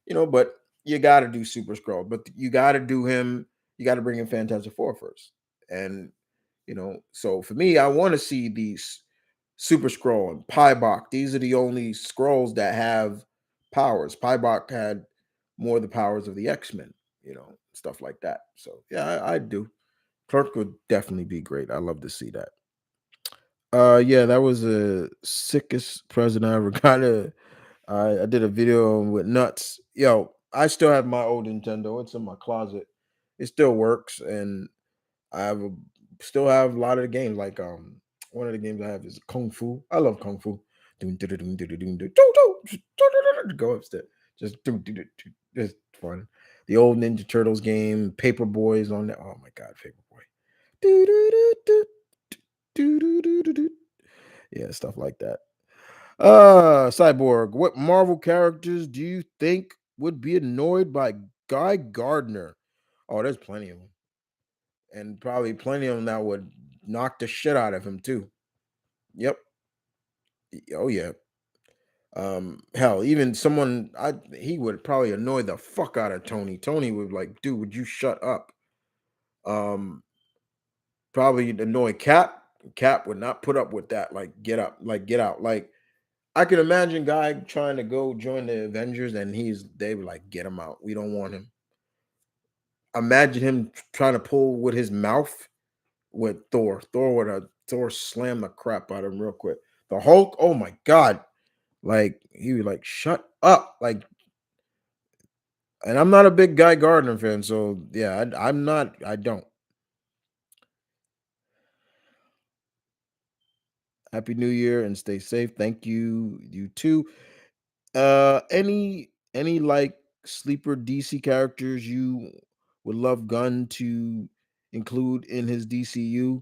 but you got to do Super Scroll, but you got to do him. You got to bring in Fantastic Four first, and so for me, I want to see these Super Scroll and Pybok. These are the only scrolls that have powers. Pybok had more of the powers of the X-Men, stuff like that. So yeah, I do. Clerk would definitely be great. I love to see that. Yeah, that was the sickest present I ever got. I did a video with nuts. Yo, I still have my old Nintendo. It's in my closet. It still works, and I still have a lot of the games. Like one of the games I have is Kung Fu. I love Kung Fu. Go upstairs. Just just fun. The old Ninja Turtles game, Paper Boys on there. Oh my god, Paper Boy. Do, do, do, do, do, do, do, do, do. Yeah, stuff like that. Cyborg, what Marvel characters do you think would be annoyed by Guy Gardner? Oh, there's plenty of them. And probably plenty of them that would knock the shit out of him too. Yep. Oh yeah. Hell, even someone he would probably annoy the fuck out of Tony. Tony would like, dude, would you shut up? Um, Probably annoy Cap. Cap would not put up with that. Like, get up, like get out. Like, I can imagine guy trying to go join the Avengers and they were like, get him out. We don't want him. Imagine him trying to pull with his mouth with Thor. Thor slam the crap out of him real quick. The Hulk, oh my god. Like he was like, shut up. Like, and I'm not a big Guy Gardner fan, so yeah, I'm not. I don't. Happy New Year and stay safe. Thank you. You too. Any like sleeper DC characters you would love Gunn to include in his DCU?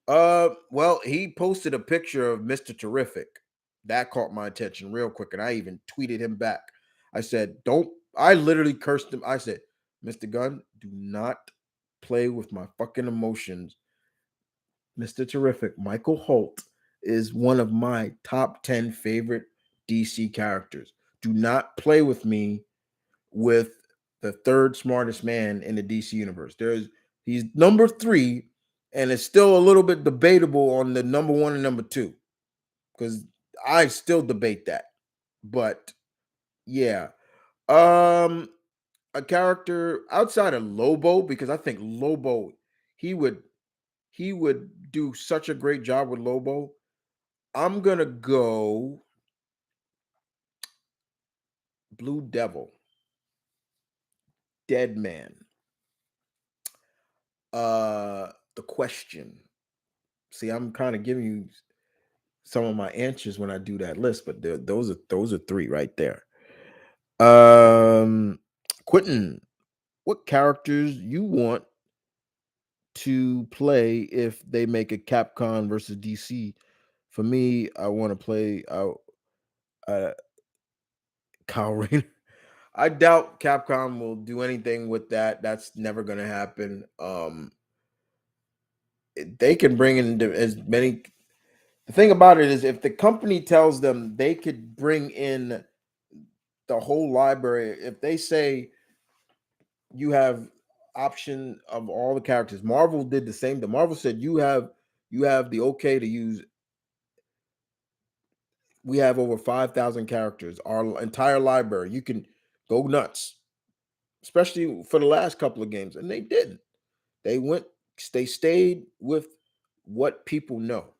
Well, he posted a picture of Mr. Terrific. That caught my attention real quick, and I even tweeted him back. I said, "Don't." I literally cursed him. I said, "Mr. Gunn, do not play with my fucking emotions." Mr. Terrific, Michael Holt, is one of my top 10 favorite DC characters. Do not play with me with the third smartest man in the DC universe. He's number 3, and it's still a little bit debatable on the number 1 and number 2 because I still debate that. But yeah. Um a character outside of Lobo, because I think Lobo, he would he would do such a great job with Lobo. I'm gonna go Blue Devil, Dead Man, The Question. See, I'm kind of giving you some of my answers when I do that list, but those are 3 right there. Um, Quentin, what characters you want to play if they make a Capcom versus DC? For me, I want to play uh, Kyle Rayner. I doubt Capcom will do anything with that. That's never going to happen. They can bring in as many. The thing about it is, if the company tells them they could bring in the whole library, if they say you have option of all the characters, Marvel did the same. The Marvel said you have the okay to use. We have over 5,000 characters. Our entire library. You can go nuts, especially for the last couple of games, and they didn't. They went. They stayed with what people know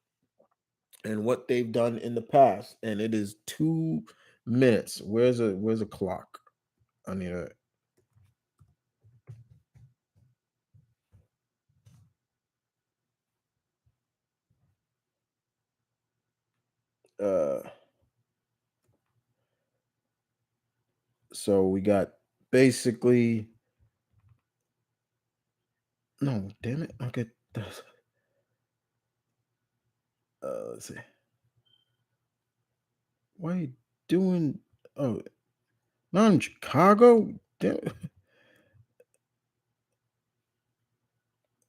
and what they've done in the past. And it is 2 minutes. Where's a clock? I need a uh so we got basically no damn it. Okay. Let's see. Why are you doing oh not in Chicago? Damn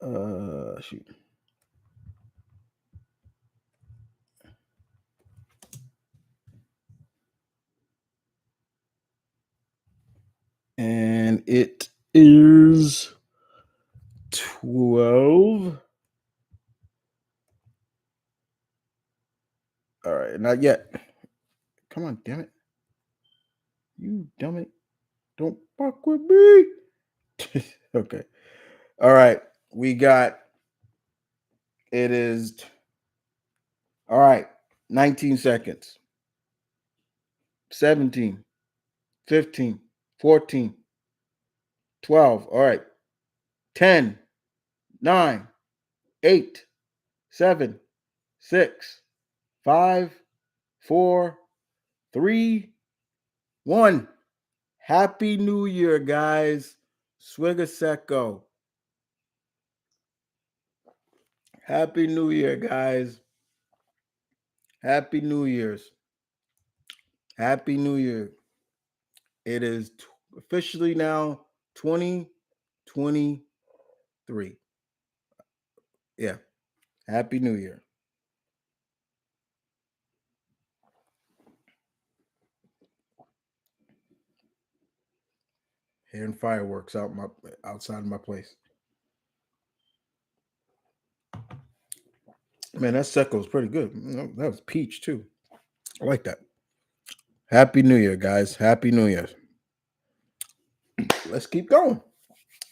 it. Shoot. And it is 12. All right, not yet. Come on, damn it. You dumb it. Don't fuck with me. Okay. All right. We got it is all right. 19 seconds. 17, 15, 14, 12. All right. 10, 9, 8, 7, 6, 5, 4, 3, 1. Happy New Year, guys. Swigga Secco. Happy New Year, guys. Happy New Year's. Happy New Year. It is officially now 2023. Yeah. Happy New Year. Hearing fireworks outside of my place. Man, that Secco's pretty good. That was peach too. I like that. Happy New Year, guys. Happy New Year. Let's keep going.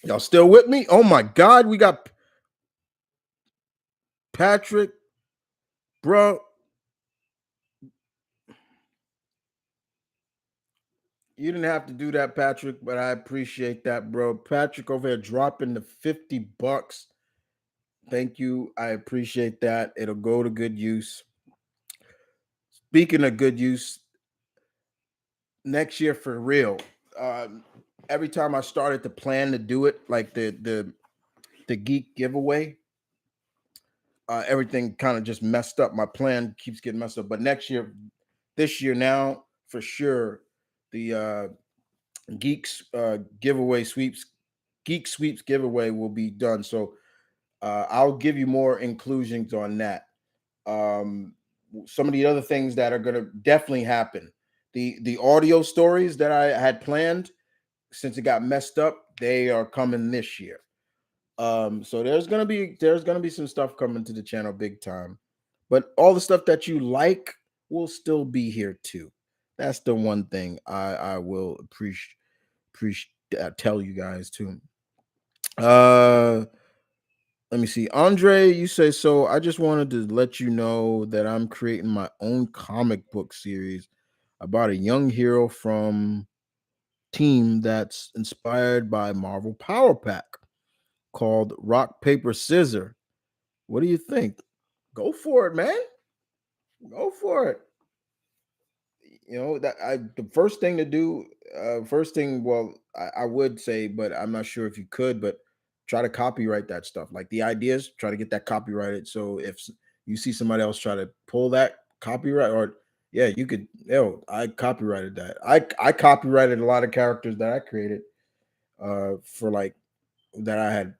Y'all still with me? Oh my God, we got Patrick, bro. You didn't have to do that, Patrick, but I appreciate that, bro. Patrick over here dropping the $50. Thank you. I appreciate that. It'll go to good use. Speaking of good use, next year for real. Every time I started to plan to do it, like the geek giveaway, everything kind of just messed up. My plan keeps getting messed up. But next year, this year now, for sure, the geeks giveaway sweeps, geek sweeps giveaway will be done. So I'll give you more inclusions on that. Um, some of the other things that are going to definitely happen. The audio stories that I had planned, since it got messed up, they are coming this year. So there's gonna be some stuff coming to the channel big time, but all the stuff that you like will still be here too. That's the one thing I will appreciate tell you guys too. Uh, let me see, Andre. You say so. I just wanted to let you know that I'm creating my own comic book series about a young hero from team that's inspired by Marvel Power Pack called Rock Paper Scissor. What do you think? Go for it, man. Go for it. That I the first thing to do, first thing, well, I would say, but I'm not sure if you could, but try to copyright that stuff. Like the ideas, try to get that copyrighted. So if you see somebody else try to pull that copyright, or yeah, you could. I copyrighted that. I copyrighted a lot of characters that I created, for like that I had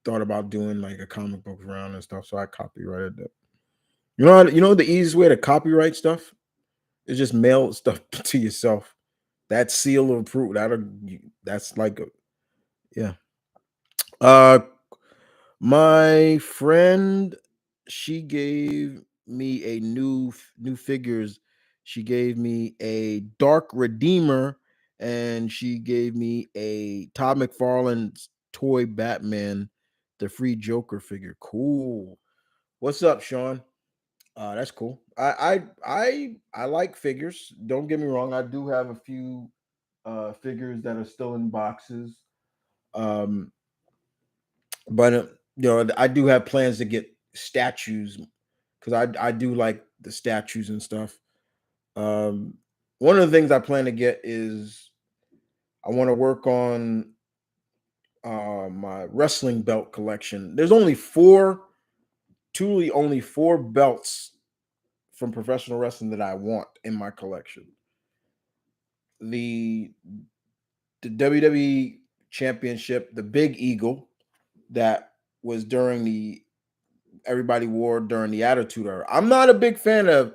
thought about doing like a comic book round and stuff. So I copyrighted that. The easiest way to copyright stuff is just mail stuff to yourself. That seal of approval. That's like a yeah. Uh my friend, she gave me a new figures. She gave me a Dark Redeemer, and she gave me a Todd McFarlane's toy Batman, the free Joker figure. Cool. What's up, Sean? That's cool. I like figures. Don't get me wrong. I do have a few figures that are still in boxes. Um, but I do have plans to get statues because I do like the statues and stuff. Um, one of the things I plan to get is I want to work on my wrestling belt collection. There's only four, truly only four belts from professional wrestling that I want in my collection. The the WWE Championship, the Big Eagle that was during the everybody wore during the Attitude Era. I'm not a big fan of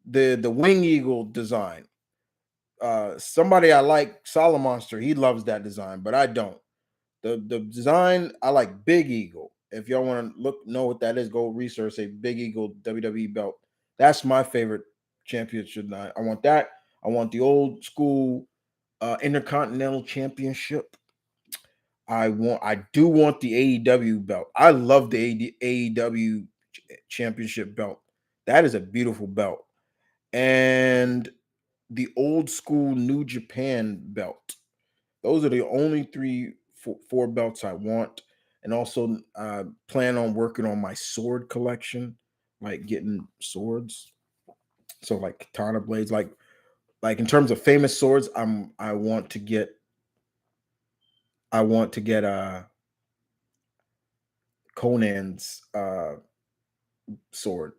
the Wing Eagle design. Somebody I like, Monster, he loves that design, but I don't. The design I like Big Eagle. If y'all want to know what that is, go research a Big Eagle WWE belt. That's my favorite championship. I want that. I want the old school Intercontinental Championship. I do want the AEW belt. I love the AEW championship belt. That is a beautiful belt. And the old school New Japan belt. Those are the only four belts I want. And also plan on working on my sword collection, like getting swords. So like katana blades, like in terms of famous swords, I want to get I want to get Conan's sword,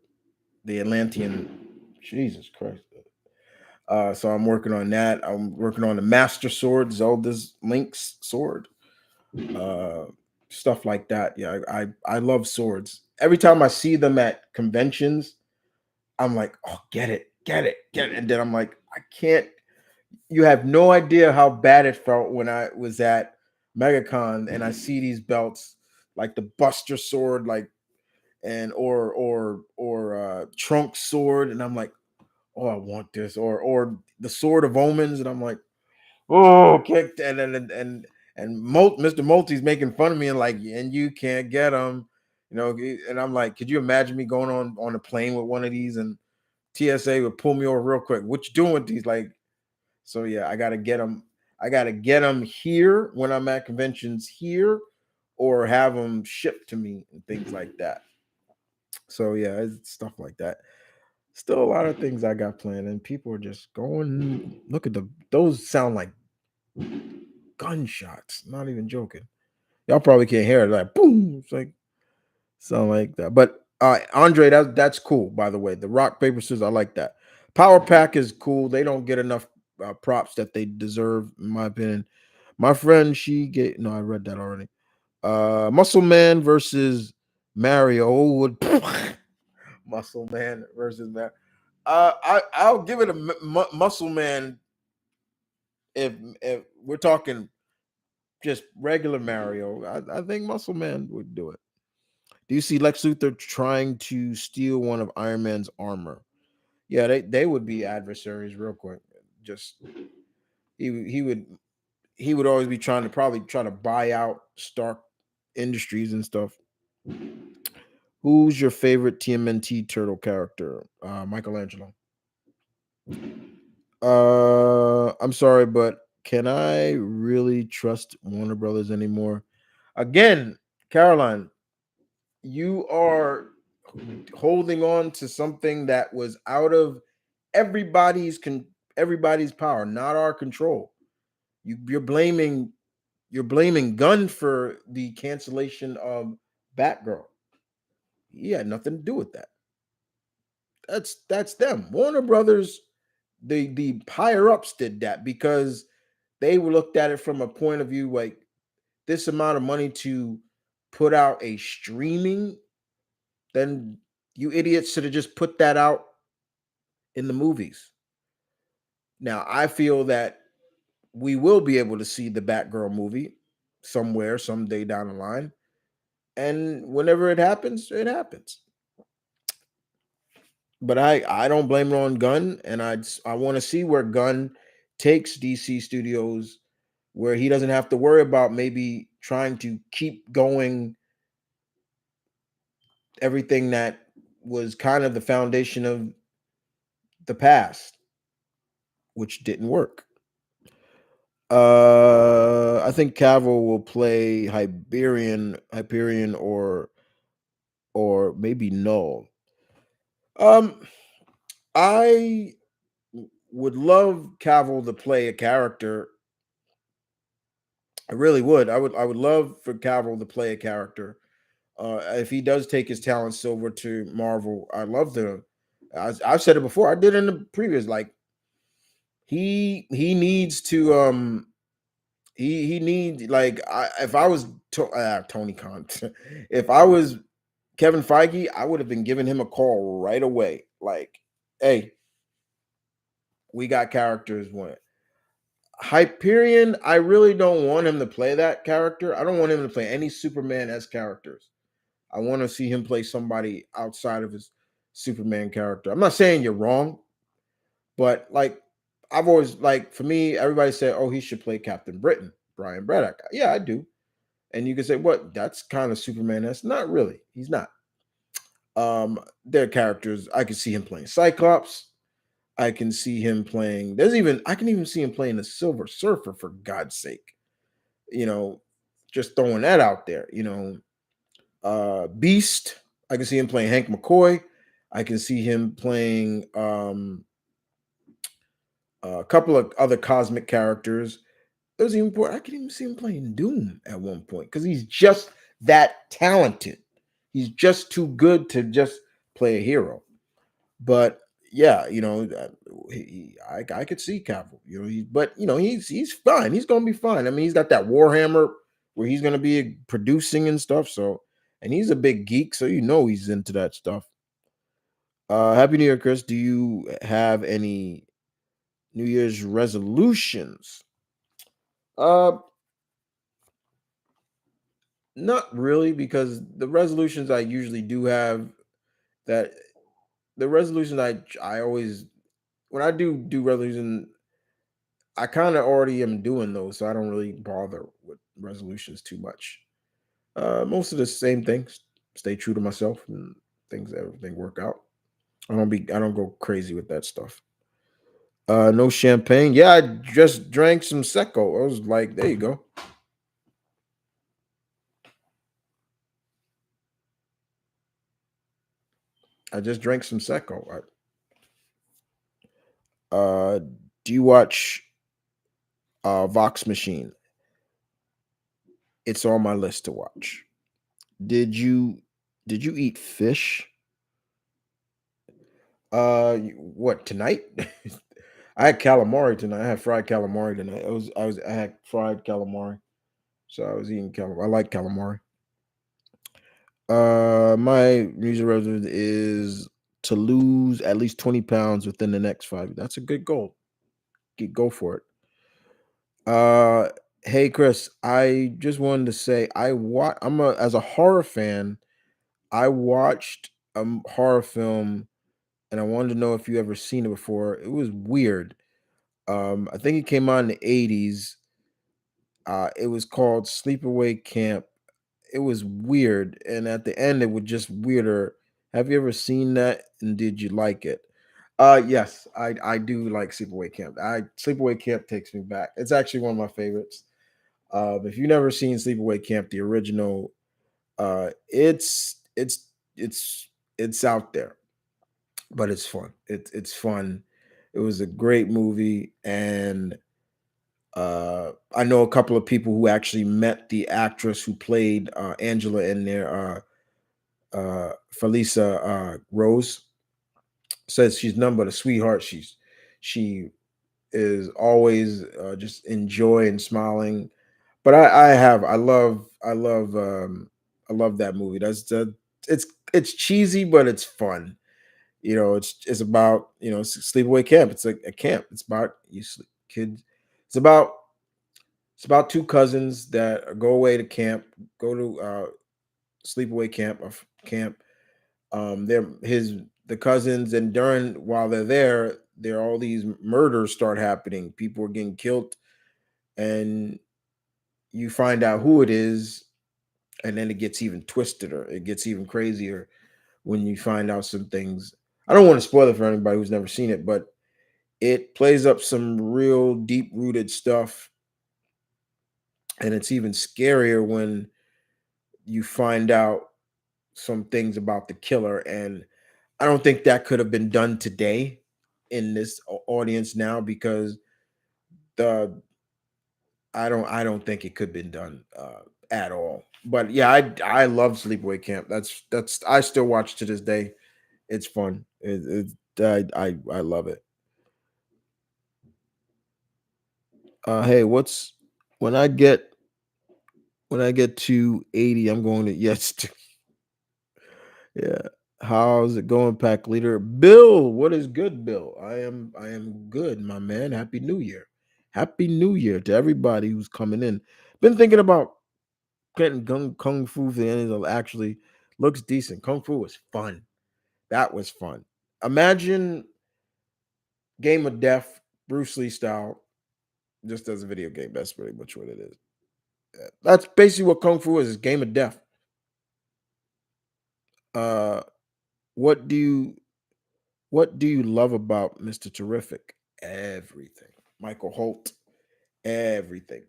the Atlantean. Jesus Christ. So I'm working on that. I'm working on the Master Sword, Zelda's Link's sword, uh, stuff like that. Yeah, I love swords. Every time I see them at conventions, I'm like, oh, get it, get it, get it. And then I'm like, I can't. You have no idea how bad it felt when I was at MegaCon and I see these belts like the Buster Sword, like and or Trunk Sword, and I'm like, oh, I want this, or the Sword of Omens, and I'm like, oh, kicked, and Mr. Multi's making fun of me and like, and you can't get them, and I'm like, could you imagine me going on a plane with one of these and TSA would pull me over real quick? What you doing with these? Like, so yeah, I gotta get them. I gotta get them here when I'm at conventions here, or have them shipped to me and things like that. So yeah, it's stuff like that. Still a lot of things I got planned, and people are just going. Look at those sound like gunshots. Not even joking. Y'all probably can't hear it. Like boom. It's like sound like that. But Andre, that's cool. By the way, the rock paper scissors, I like that. Power pack is cool. They don't get enough props that they deserve, in my opinion. My friend, she get no. I read that already. Muscle Man versus Mario would Muscle Man versus Mario. I'll give it a Muscle Man if we're talking just regular Mario. I think Muscle Man would do it. Do you see Lex Luthor trying to steal one of Iron Man's armor? Yeah, they would be adversaries real quick. Just he would always be trying to probably try to buy out Stark Industries and stuff. Who's your favorite TMNT turtle character? Michelangelo. I'm sorry, but can I really trust Warner Brothers anymore? Again, Caroline, you are holding on to something that was out of everybody's power, not our control. You're blaming Gunn for the cancellation of Batgirl. He had nothing to do with that. That's them. Warner Brothers, the higher ups did that because they looked at it from a point of view like this amount of money to put out a streaming, then you idiots should have just put that out in the movies. Now, I feel that we will be able to see the Batgirl movie somewhere, someday down the line. And whenever it happens, it happens. But I don't blame it on Gunn, and I want to see where Gunn takes DC Studios, where he doesn't have to worry about maybe trying to keep going everything that was kind of the foundation of the past, which didn't work. I think Cavill will play Hyperion, or maybe Null. Um, I would love Cavill to play a character. I really would. I would love for Cavill to play a character. If he does take his talents over to Marvel, I'd love to. I've said it before. I did in the previous. Like he needs to he needs like if I was Tony Khan, if I was Kevin Feige, I would have been giving him a call right away. Like, hey, we got characters. One Hyperion, I really don't want him to play that character. I don't want him to play any Superman as characters. I want to see him play somebody outside of his Superman character. I'm not saying you're wrong, but like I've always like for me, everybody said, "Oh, he should play Captain Britain, Brian Braddock." Yeah, I do. And you can say, "What? That's kind of Superman." That's not really. He's not. Their characters. I can see him playing Cyclops. I can see him playing. I can even see him playing the Silver Surfer for God's sake. You know, just throwing that out there. Beast. I can see him playing Hank McCoy. I can see him playing a couple of other cosmic characters. There was even point I could even see him playing Doom at one point because he's just that talented. He's just too good to just play a hero. But yeah, I could see Cavill. But he's fine. He's gonna be fine. I mean, he's got that Warhammer where he's gonna be producing and stuff. So, and he's a big geek, so he's into that stuff. Happy New Year, Chris. Do you have any New Year's resolutions? Uh, Not really, because the resolutions I usually do have that the resolutions I always when I do resolution, I kind of already am doing those, so I don't really bother with resolutions too much. Most of the same things. Stay true to myself and everything work out. I don't go crazy with that stuff. No champagne. Yeah, I just drank some Secco. I was like, there you go. I just drank some Secco. Do you watch Vox Machine? It's on my list to watch. Did you eat fish? What tonight? I had calamari tonight. I had fried calamari tonight. I had fried calamari. So I was eating calamari. I like calamari. My New Year's resolution is to lose at least 20 pounds within the next 5 years. That's a good goal. Go for it. Uh hey Chris, I just wanted to say as a horror fan, I watched a horror film and I wanted to know if you ever seen it before. It was weird. I think it came out in the 80s. It was called Sleepaway Camp. It was weird, and at the end, it was just weirder. Have you ever seen that, and did you like it? Yes, I do like Sleepaway Camp. Sleepaway Camp takes me back. It's actually one of my favorites. If you've never seen Sleepaway Camp, the original, it's it's out there, but it's fun. It's fun. It was a great movie, and I know a couple of people who actually met the actress who played Angela in there. Felisa Rose says she's none but a sweetheart. She is always just enjoy and smiling. But I love that movie. It's it's cheesy, but it's fun. It's about it's a sleepaway camp. It's like a camp. It's about kids. It's about it's about two cousins that go away to camp, go to sleepaway camp or camp. They're his the cousins, and during while they're there are all these murders start happening. People are getting killed, and you find out who it is, and then it gets even twisted or it gets even crazier when you find out some things. I don't want to spoil it for anybody who's never seen it, but it plays up some real deep rooted stuff, and it's even scarier when you find out some things about the killer. And I don't think that could have been done today in this audience now because the I don't think it could have been done at all. But yeah, I love Sleepaway Camp. That's I still watch to this day. It's fun. I love it. Hey, what's when I get when I get to 80, I'm going to yes. Yeah. How's it going, pack leader? Bill, what is good, Bill? I am good, my man. Happy New Year. Happy New Year to everybody who's coming in. Been thinking about getting kung fu for the end of actually looks decent. Kung fu was fun. That was fun. Imagine Game of Death, Bruce Lee style, just as a video game. That's pretty much what it is. That's basically what Kung Fu is Game of Death. Uh what do you What do you love about Mr. Terrific? Everything. Michael Holt, everything.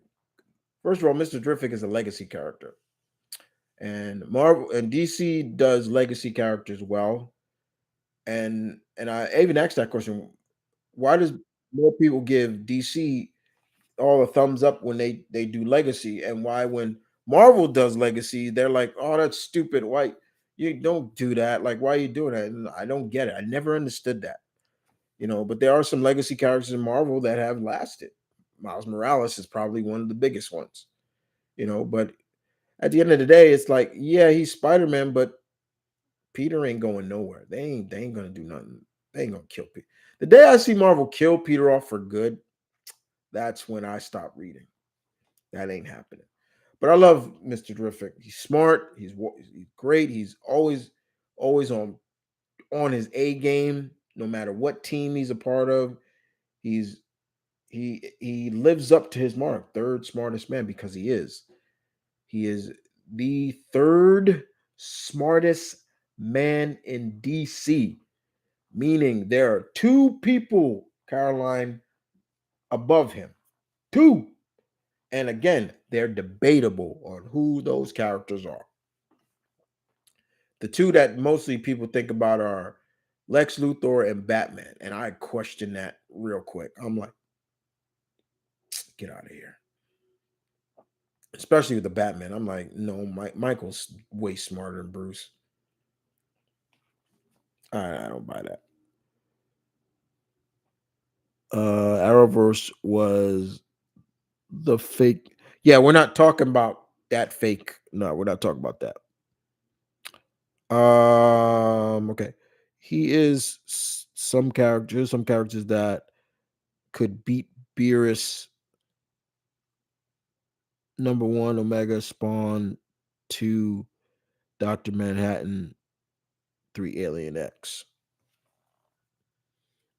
First of all, Mr. Terrific is a legacy character. And Marvel and DC does legacy characters well. And I even asked that question, why does more people give DC all the thumbs up when they do Legacy, and why when Marvel does Legacy, they're like, "Oh, that's stupid. Why you don't do that? Like, why are you doing that?" And I don't get it. I never understood that. But there are some legacy characters in Marvel that have lasted. Miles Morales is probably one of the biggest ones. But at the end of the day, it's like, yeah, he's Spider-Man, but Peter ain't going nowhere. They ain't gonna do nothing. They ain't gonna kill Peter. The day I see Marvel kill Peter off for good, that's when I stop reading. That ain't happening. But I love Mr. Terrific. He's smart. He's great. He's always on his A game, no matter what team he's a part of. He's he lives up to his mark, third smartest man, because he is. He is the third smartest man in DC, meaning there are two people, Caroline, above him. Two. And again, they're debatable on who those characters are. The two that mostly people think about are Lex Luthor and Batman. And I question that real quick. I'm like, get out of here. Especially with the Batman. I'm like, no, Michael's way smarter than Bruce. I don't buy that. Arrowverse was the fake. Yeah, we're not talking about that fake. No, we're not talking about that. Okay. He is some characters that could beat Beerus, number one, Omega, Spawn, two, Dr. Manhattan, three, Alien X.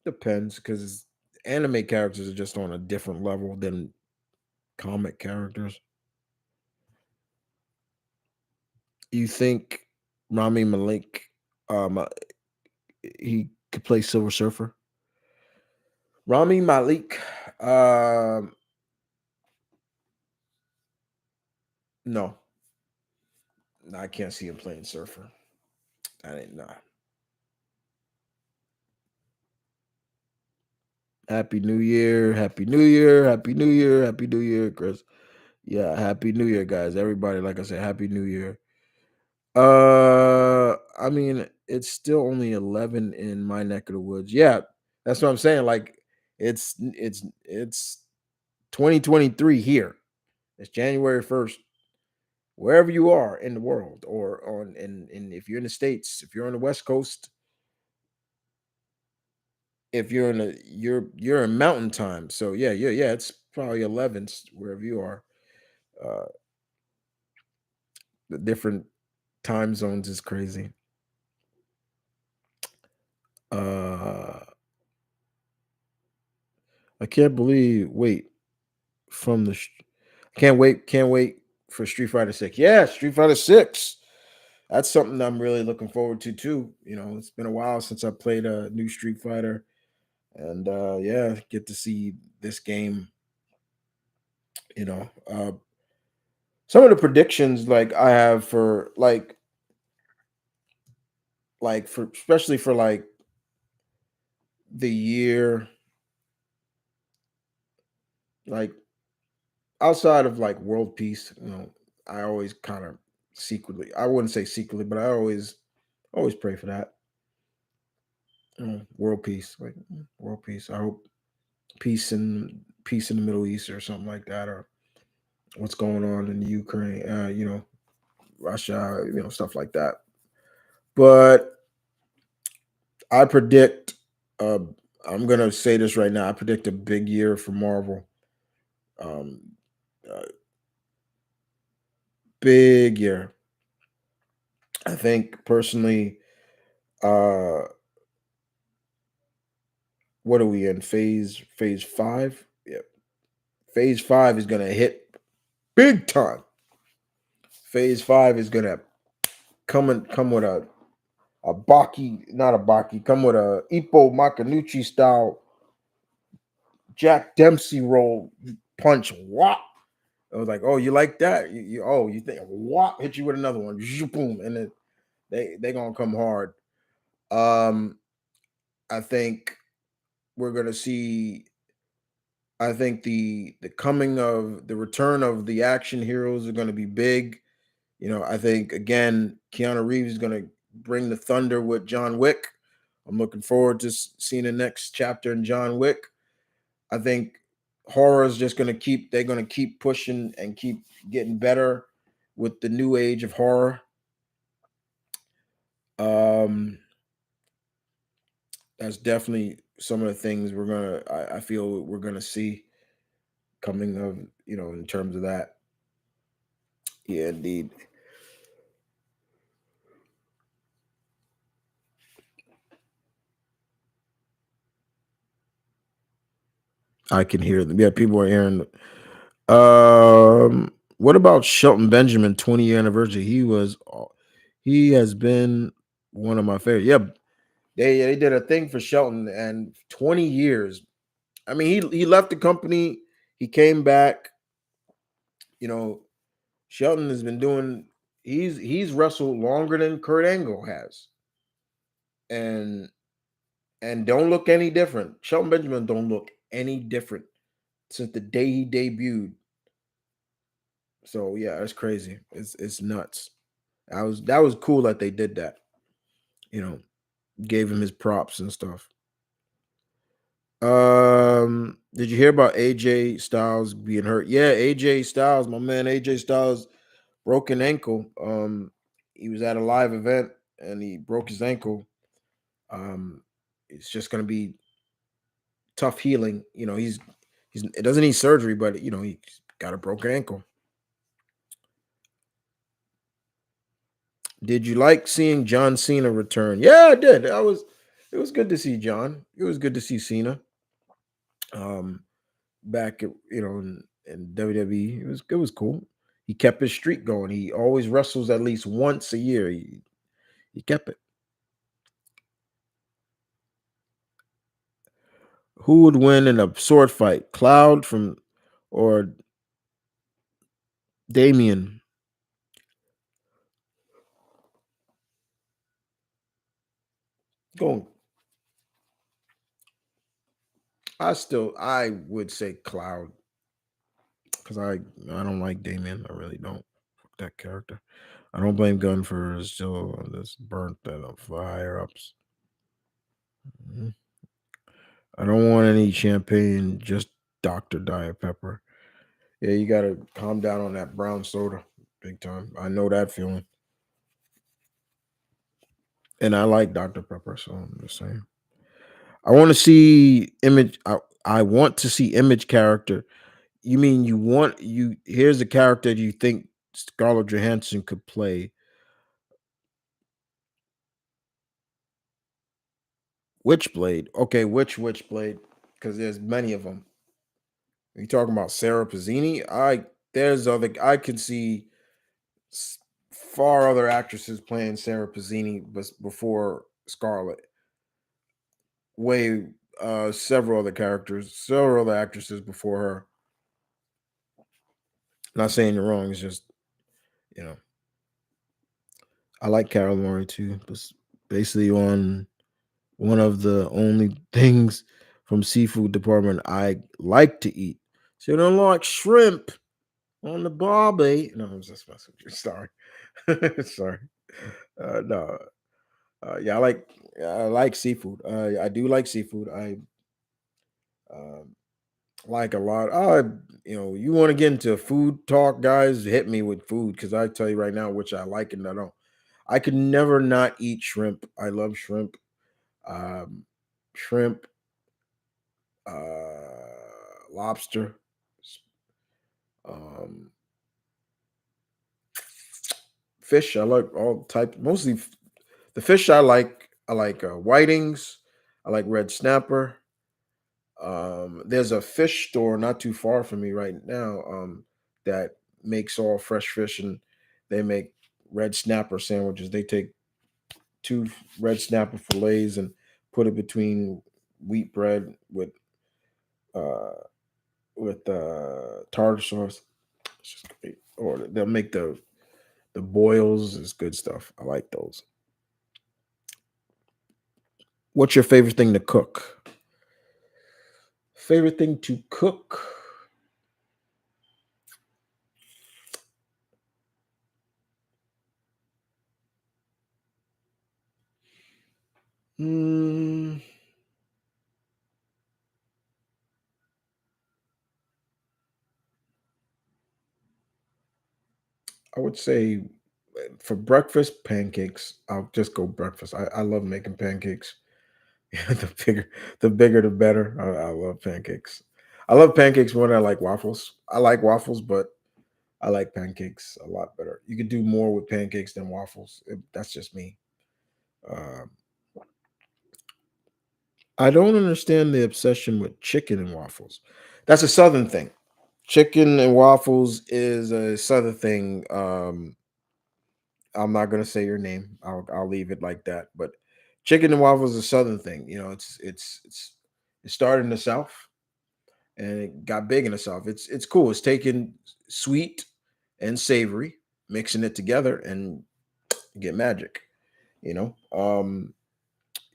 Depends, because anime characters are just on a different level than comic characters. You think Rami Malik, um, uh, he could play Silver Surfer? Rami Malik, no, no, I can't see him playing Surfer. I ain't not. Happy New Year, Happy New Year, Happy New Year, Happy New Year, Chris. Yeah, Happy New Year, guys. Everybody, like I said, Happy New Year. I mean, it's still only 11 in my neck of the woods. Yeah, that's what I'm saying. Like, it's 2023 here. It's January 1st, wherever you are in the world, or and if you're in the States, if you're on the West Coast, if you're in you're in mountain time. So yeah, it's probably 11 wherever you are. Uh the different time zones is crazy. Uh I can't believe from the can't wait for Street Fighter 6. Yeah, Street Fighter 6. That's something I'm really looking forward to too. It's been a while since I played a new Street Fighter, and yeah, get to see this game. Some of the predictions like I have for like for especially for like the year, like outside of like world peace, I always kind of secretly, I wouldn't say secretly, but I always pray for that. World peace, like world peace. I hope peace in the Middle East or something like that, or what's going on in the Ukraine, Russia, stuff like that. But I predict, uh, I'm gonna say this right now. I predict a big year for Marvel. Um, uh, Big year. I think personally, uh, what are we in phase five? Yeah, phase five is gonna hit big time. Phase five is gonna come with a Baki, not a Baki, come with a Ippo Makanuchi style Jack Dempsey roll punch. Whop. I was like, oh, you like that? You think whop, hit you with another one, boom, and then they gonna come hard. Um, I think we're gonna see I think the return of the action heroes are going to be big. I think again Keanu Reeves is going to bring the thunder with John Wick. I'm looking forward to seeing the next chapter in John Wick. I think horror is just going to keep they're going to keep pushing and keep getting better with the new age of horror. Um that's definitely some of the things I feel we're gonna see coming of in terms of that. Yeah, indeed. I can hear them. Yeah, people are hearing. What about Shelton Benjamin 20-year anniversary? He has been one of my favorites. Yeah, they did a thing for Shelton and 20 years. I mean, he left the company, he came back. You know, Shelton has been doing. He's wrestled longer than Kurt Angle has, and don't look any different. Shelton Benjamin don't look any different since the day he debuted. So yeah, it's crazy. It's nuts. That was cool that they did that. You know, gave him his props and stuff. Did you hear about AJ Styles being hurt? Yeah, AJ Styles, my man AJ Styles broken ankle. He was at a live event and he broke his ankle. Um, it's just gonna be tough healing. He's it doesn't need surgery, but he's got a broken ankle. Did you like seeing John Cena return? Yeah, I did. It was good to see John. It was good to see Cena. Um, back in WWE. It was cool. He kept his streak going. He always wrestles at least once a year. He kept it. Who would win in a sword fight? Cloud from or Damien? Going. I would say Cloud because I don't like Damien. I really don't. Fuck that character. I don't blame Gunn for still this burnt that up for higher ups. Mhm. I don't want any champagne, just Dr. Diet Pepper. Yeah, you gotta calm down on that brown soda, big time. I know that feeling, and I like Dr Pepper, so I'm just saying. I want to see image. I want to see image character. You mean you want you? Here's a character you think Scarlett Johansson could play. Witchblade. Okay, which Witchblade? Because there's many of them. Are you talking about Sarah Pazzini? There's other. I can see s- far other actresses playing Sarah Pazzini, but before Scarlett. Way several other actresses before her. Not saying you're wrong. It's just you know I like Carol Murray too. But basically on one of the only things from seafood department I like to eat. So you don't like shrimp on the barbie. No, I'm just messing with you. Sorry, sorry. No, yeah, I like seafood. I do like seafood. I um, like a lot. You want to get into food talk, guys? Hit me with food because I tell you right now which I like and I don't. I could never not eat shrimp. I love shrimp. Um, Shrimp, lobster, s- um, fish. I like all types. Mostly the fish I like. I like whitings. I like red snapper. There's a fish store not too far from me right now that makes all fresh fish and they make red snapper sandwiches. They take two red snapper fillets and put it between wheat bread uh, with tartar sauce. It's just great. Or they'll make the boils. It's good stuff. I like those. What's your favorite thing to cook? Favorite thing to cook? Mm, I would say for breakfast, pancakes. I'll just go breakfast. I love making pancakes. The bigger, the better. I love pancakes. I love pancakes more than I like waffles. I like waffles, but I like pancakes a lot better. You could do more with pancakes than waffles. That's just me. Uh, I don't understand the obsession with chicken and waffles. That's a Southern thing. Chicken and waffles is a Southern thing. I'm not gonna say your name. I'll leave it like that. But chicken and waffles is a Southern thing. It started in the South and it got big in the South. It's cool. It's taking sweet and savory, mixing it together, and you get magic. You know,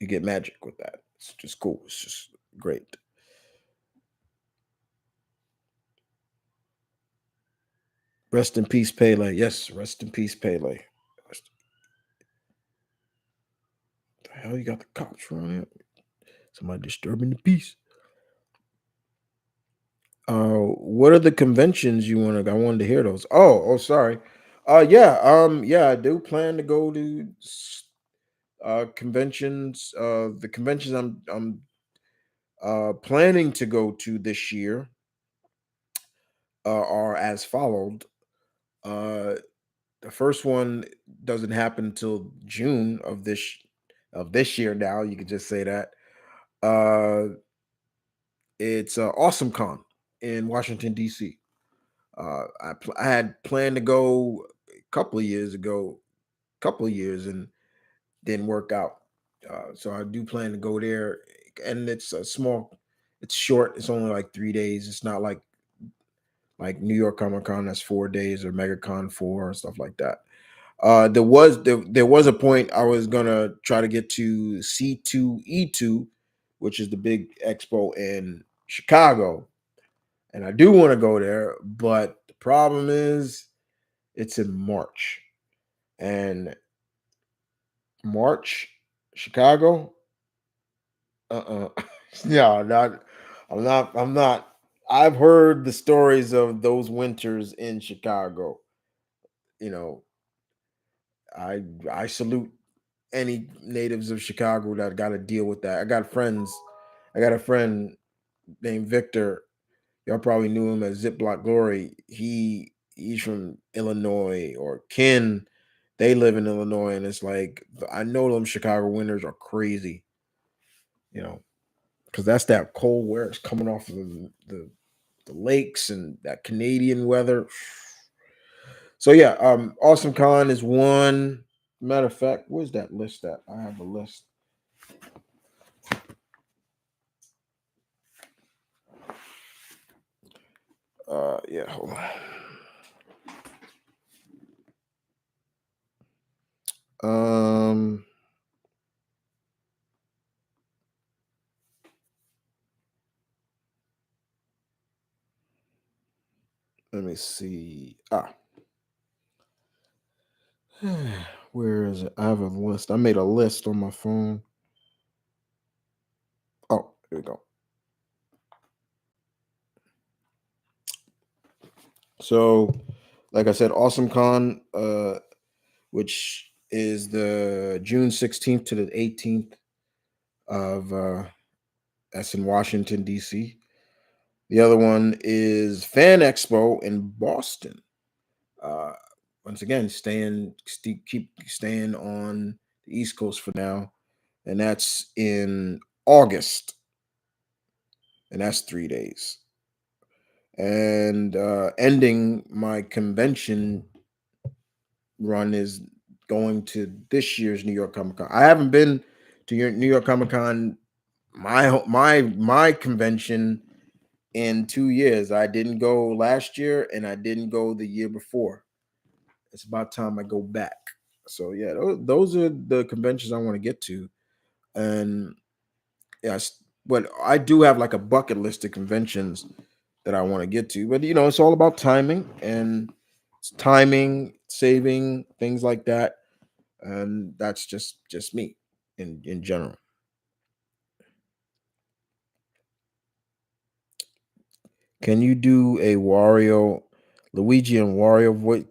you get magic with that. It's just cool. It's just great. Rest in peace, Pele. Yes, rest in peace, Pele. The hell, you got the cops around here? Somebody disturbing the peace. What are the conventions you want to? I wanted to hear those. Oh, sorry. Yeah, I do plan to go to conventions. The conventions I'm planning to go to this year are as followed. Uh, the first one doesn't happen until June of this year. Now you could just say that. It's Awesome Con in Washington D.C. I had planned to go a couple of years, and didn't work out. So I do plan to go there, and it's a small. It's short. It's only like 3 days. It's not like New York Comic Con that's 4 days or MegaCon 4 and stuff like that. There was a point I was gonna try to get to C2E2, which is the big expo in Chicago, and I do want to go there, but the problem is it's in March, and March, Chicago. No, not. I'm not. I'm not. I've heard the stories of those winters in Chicago. You know, I salute any natives of Chicago that got to deal with that. I got friends. I got a friend named Victor. Y'all probably knew him as Ziploc Glory. He's from Illinois, or Ken. They live in Illinois, and it's like I know them Chicago winters are crazy. You know, because that's that cold where it's coming off of the lakes and that Canadian weather. So yeah, Awesome Con is one. Matter of fact, where's that list at? I have a list. Yeah, hold on. Let me see. Where is it? I have a list. I made a list on my phone. Oh, here we go. So, like I said, Awesome Con, which is the June 16th to the 18th of that's in Washington D.C. The other one is Fan Expo in Boston. Uh, Once again, keep staying on the East Coast for now, and that's in August, and that's 3 days. And ending my convention run is going to this year's New York Comic Con. I haven't been to your New York Comic Con, my convention, in 2 years. I didn't go last year, and I didn't go the year before. It's about time I go back. So yeah, those are the conventions I want to get to, and yeah, But I do have like a bucket list of conventions that I want to get to. But it's all about timing and timing, saving, things like that. And that's just me in general. Can you do a Wario, Luigi and Wario voice?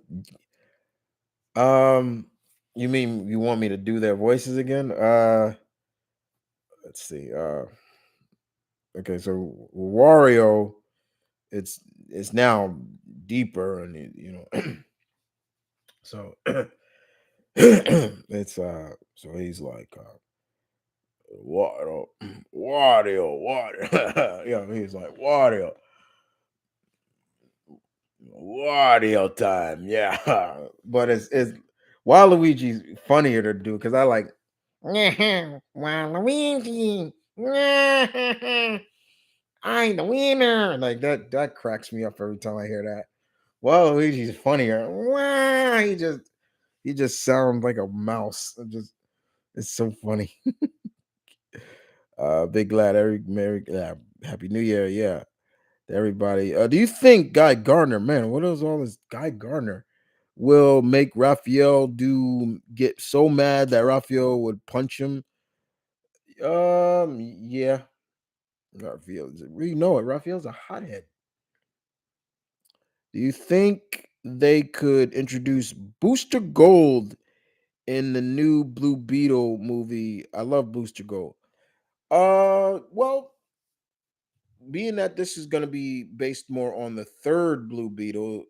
Um, you mean you want me to do their voices again? Let's see. Okay, so Wario, it's now deeper, and so it's so he's like Wario, Wario. He's like Wario time, yeah. But it's Waluigi's funnier to do because I like Waluigi. I'm the winner. Like that cracks me up every time I hear that. Waluigi's funnier. Wah, he just sounds like a mouse. It's so funny. Big glad every Merry Happy New Year, yeah, to everybody. Do you think Guy Gardner, man, what is all this Guy Gardner? Will make Raphael get so mad that Raphael would punch him? Yeah, Raphael. We know it. Raphael's a hothead. Do you think they could introduce Booster Gold in the new Blue Beetle movie? I love Booster Gold. Well, being that this is going to be based more on the third Blue Beetle,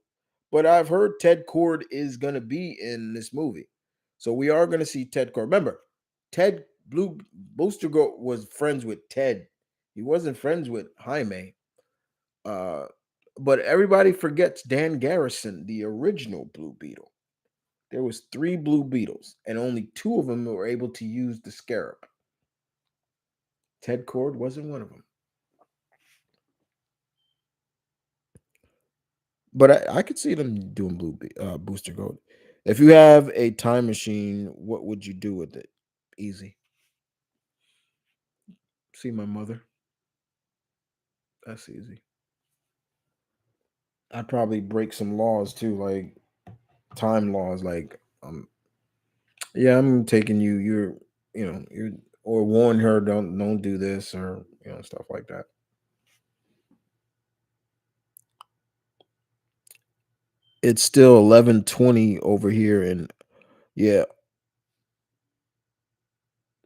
but I've heard Ted Cord is going to be in this movie, so we are going to see Ted Cord. Remember, Ted Blue Booster Gold was friends with Ted. He wasn't friends with Jaime. Uh, but everybody forgets Dan Garrison, the original Blue Beetle. There was three Blue Beetles, and only two of them were able to use the Scarab. Ted Cord wasn't one of them. But I could see them doing Booster Gold. If you have a time machine, what would you do with it? Easy. See my mother. That's easy. I'd probably break some laws too, like time laws. Like, yeah, I'm taking you. You're, or warn her, don't do this, or stuff like that. It's still 11:20 over here in, yeah,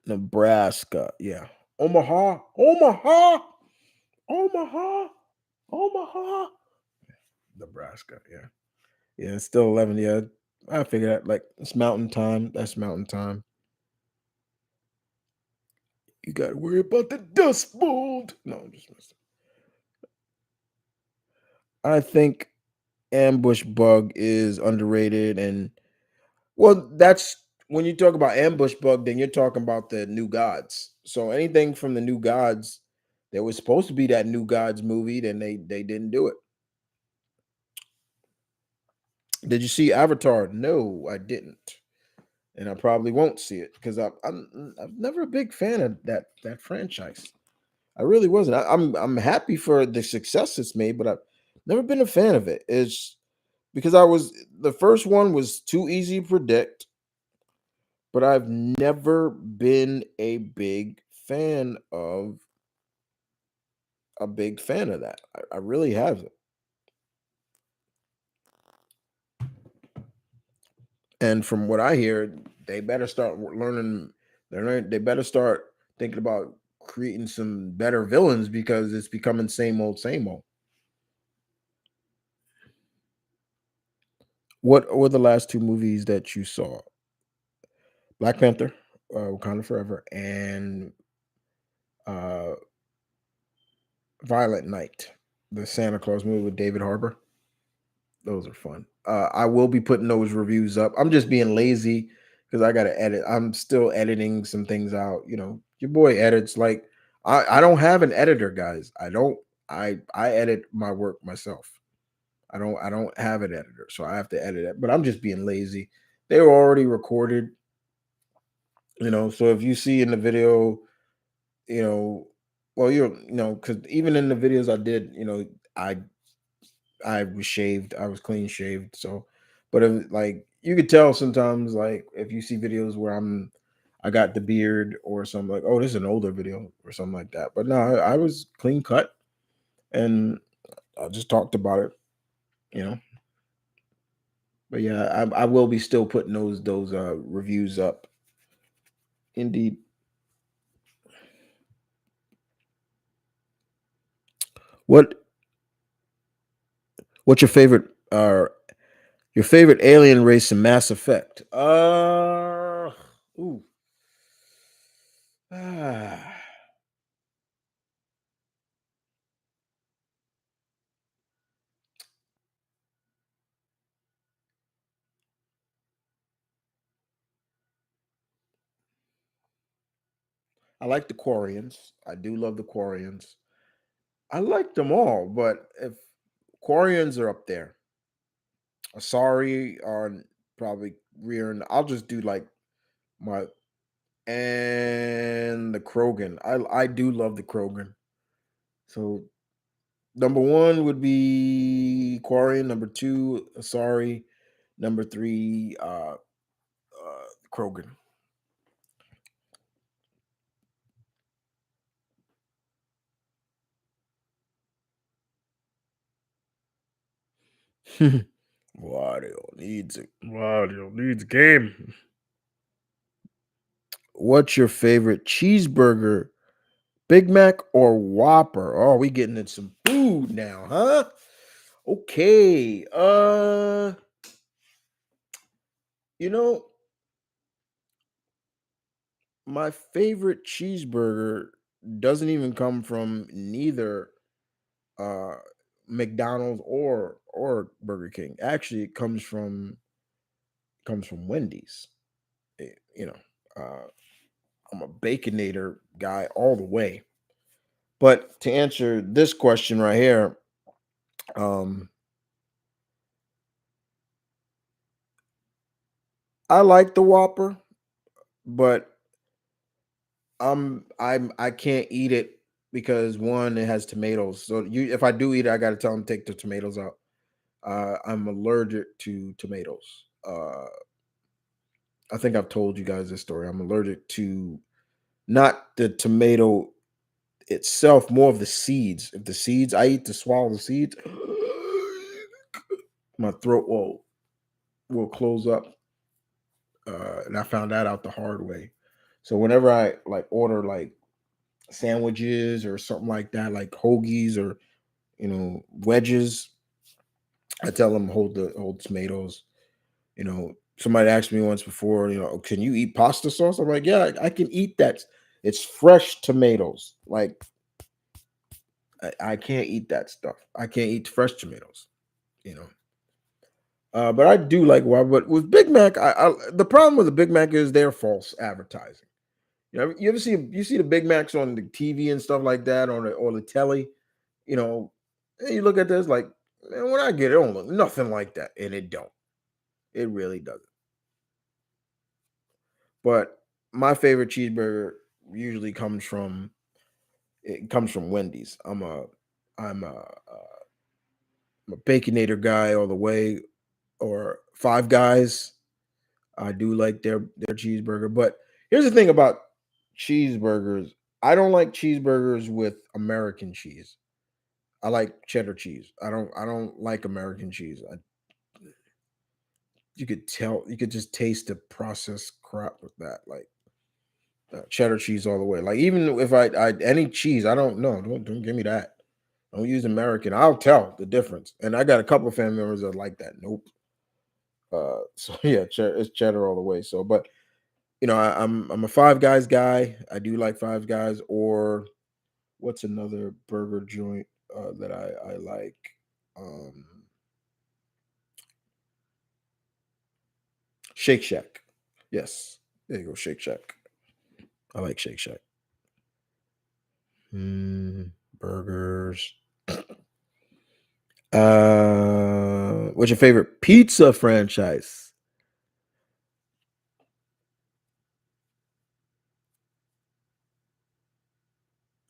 Nebraska. Yeah, Omaha, Omaha, Omaha, Omaha. Nebraska. Yeah. Yeah. It's still 11. Yeah. I figured that like it's mountain time. That's mountain time. You got to worry about the dust bolt. No, I'm just messing. I think ambush bug is underrated. And well, that's when you talk about ambush bug, then you're talking about the New Gods. So anything from the New Gods, there was supposed to be that New Gods movie, then they didn't do it. Did you see Avatar? No, I didn't. And I probably won't see it because I'm never a big fan of that franchise. I really wasn't. I'm happy for the success it's made, but I've never been a fan of it. It's because I was the first one was too easy to predict, but I've never been a big fan of that. I really haven't. And from what I hear, they better start learning. They better start thinking about creating some better villains because it's becoming same old, same old. What were the last two movies that you saw? Black Panther, Wakanda Forever, and uh, Violent Night, the Santa Claus movie with David Harbour. Those are fun. I will be putting those reviews up. I'm just being lazy because I got to edit. I'm still editing some things out. Your boy edits like I don't have an editor, guys. I don't. I edit my work myself. I don't have an editor, so I have to edit it. But I'm just being lazy. They were already recorded. So if you see in the video, you know Well, because even in the videos I did, I I was shaved. I was clean shaved. So, but like you could tell sometimes, like if you see videos where I got the beard or something like, oh, this is an older video or something like that. But no, I was clean cut and I just talked about it, you know. But yeah, I will be still putting those reviews up. Indeed. What what's your favorite alien race in Mass Effect? Ooh. Ah, I like the Quarians. I do love the Quarians. I like them all, but if Quarians are up there, Asari are probably rearing. I'll just do like my and the Krogan. I do love the Krogan. So number one would be Quarian. Number two, Asari. Number three, Krogan. Wario needs it. Wario needs game. What's your favorite cheeseburger? Big Mac or Whopper? Oh, we getting into some food now, huh? Okay. You know, my favorite cheeseburger doesn't even come from neither uh McDonald's or Burger King. Actually, it comes from Wendy's. You know, I'm a baconator guy all the way. But to answer this question right here, um, I like the Whopper, but I can't eat it because one, it has tomatoes. So if I do eat it, I got to tell them take the tomatoes out. I'm allergic to tomatoes. I think I've told you guys this story. I'm allergic to not the tomato itself, more of the seeds. If the seeds I eat to swallow the seeds, my throat will close up. And I found that out the hard way. So whenever I like order like sandwiches or something like that, like hoagies or wedges, I tell them hold tomatoes. Somebody asked me once before, can you eat pasta sauce? I'm like, yeah, I can eat that. It's fresh tomatoes. Like I can't eat that stuff. I can't eat fresh tomatoes. You know. But I do like why. But with Big Mac, the problem with the Big Mac is they're false advertising. You ever see the Big Macs on the TV and stuff like that on the telly, you know, and you look at this like, man, when I get it, don't look nothing like that, and it don't. It really doesn't. But my favorite cheeseburger usually comes from Wendy's. I'm a baconator guy all the way, or Five Guys. I do like their cheeseburger, but here's the thing about cheeseburgers. I don't like cheeseburgers with American cheese. I like cheddar cheese. I don't like American cheese. You could tell, you could just taste the processed crap with that. Like cheddar cheese all the way. Like even if I any cheese, I don't know. Don't give me that. Don't use American. I'll tell the difference. And I got a couple of family members that like that. Nope. So yeah, it's cheddar all the way. So, but I'm a Five Guys guy. I do like Five Guys. Or what's another burger joint that I like? Um, Shake Shack. Yes, there you go. Shake Shack. I like Shake Shack. Burgers. What's your favorite pizza franchise?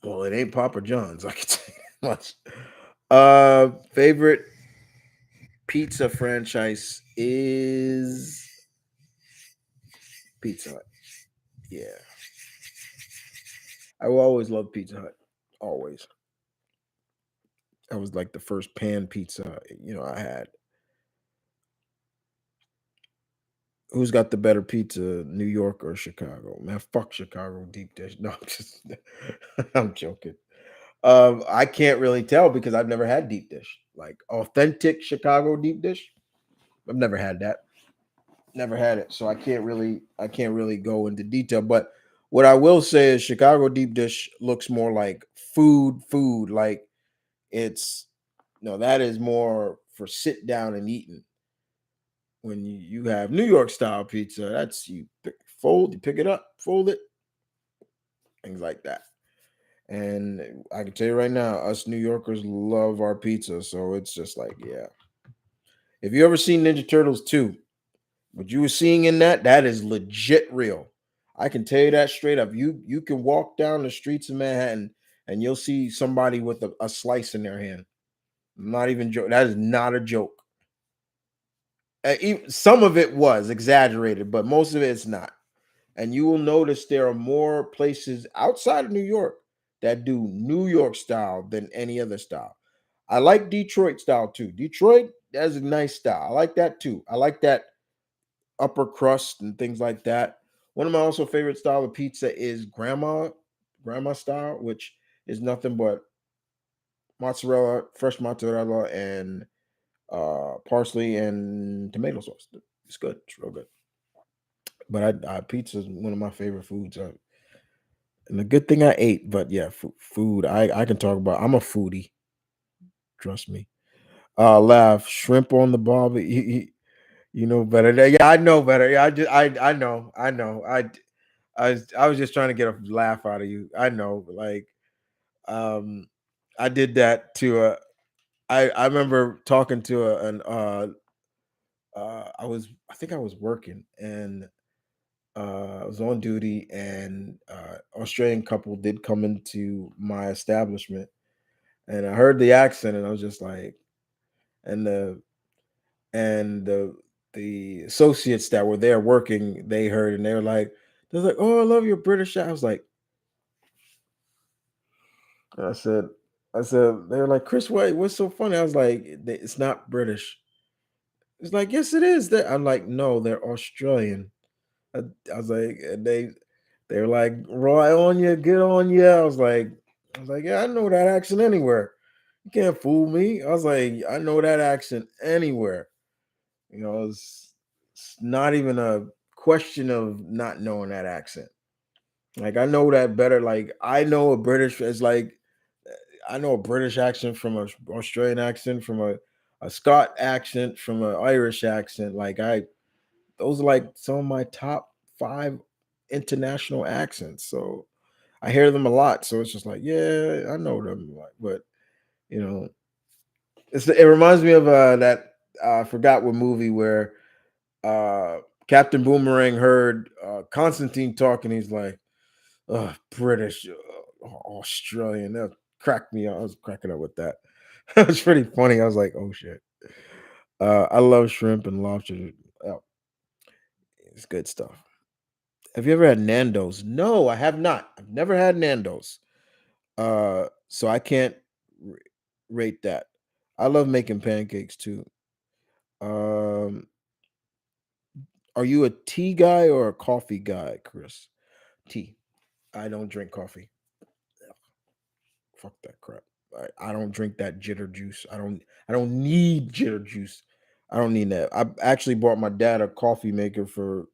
Well, Well, it ain't Papa John's. I can tell you that much. Favorite pizza franchise is Pizza Hut. Yeah, I will always love Pizza Hut. Always. That was like the first pan pizza, I had. Who's got the better pizza, New York or Chicago? Man, fuck Chicago deep dish. No, I'm just I'm joking. I can't really tell because I've never had deep dish. Like authentic Chicago deep dish. I've never had that. Never had it. So I can't really go into detail. But what I will say is Chicago deep dish looks more like food. Like it's no, that is more for sit down and eating. When you have New York style pizza, that's you pick it up, fold it, things like that. And I can tell you right now, us New Yorkers love our pizza. So it's just like, yeah. If you ever seen Ninja Turtles 2, what you were seeing in that is legit real. I can tell you that straight up. You can walk down the streets of Manhattan and you'll see somebody with a slice in their hand. I'm not even joking. That is not a joke. Some of it was exaggerated, but most of it's not. And you will notice there are more places outside of New York that do New York style than any other style. I like Detroit style too. Detroit, that's a nice style. I like that too. I like that upper crust and things like that. One of my also favorite style of pizza is grandma style, which is nothing but mozzarella, fresh mozzarella, and parsley and tomato sauce. It's good. It's real good. But pizza is one of my favorite foods. And the good thing I ate, but yeah, food. I can talk about. I'm a foodie. Trust me. Laugh shrimp on the barbie. You know better. Yeah, I know better. Yeah, I know. I was just trying to get a laugh out of you. I know, like, um, I did that to a. I remember talking to I think I was working and I was on duty and Australian couple did come into my establishment and I heard the accent and I was just like, and the associates that were there working, they heard and they're like, oh, I love your British. I was like, I said, they were like, Chris, what's so funny? I was like, it's not British. It's like, yes, it is. I'm like, no, they're Australian. I, I was like, and they were like, Roy on you, get on you. I was like, yeah, I know that accent anywhere. You can't fool me. I was like, I know that accent anywhere. It's not even a question of not knowing that accent. Like I know that better. Like I know a British is like I know a British accent from a Australian accent, from a Scot accent, from an Irish accent. Those are like some of my top five international accents. So I hear them a lot. So it's just like, yeah, I know them. But you know, it reminds me of that I forgot what movie where uh Captain Boomerang heard Constantine talking. He's like, British, Australian. That cracked me up. I was cracking up with that. It was pretty funny. I was like, oh shit. I love shrimp and lobster. Oh, it's good stuff. Have you ever had Nando's? No, I have not. I've never had Nando's. So I can't r- rate that. I love making pancakes too. Um, are you a tea guy or a coffee guy, Chris? Tea. I don't drink coffee. Fuck that crap. I don't drink that jitter juice. I don't need jitter juice. I don't need that. I actually bought my dad a coffee maker for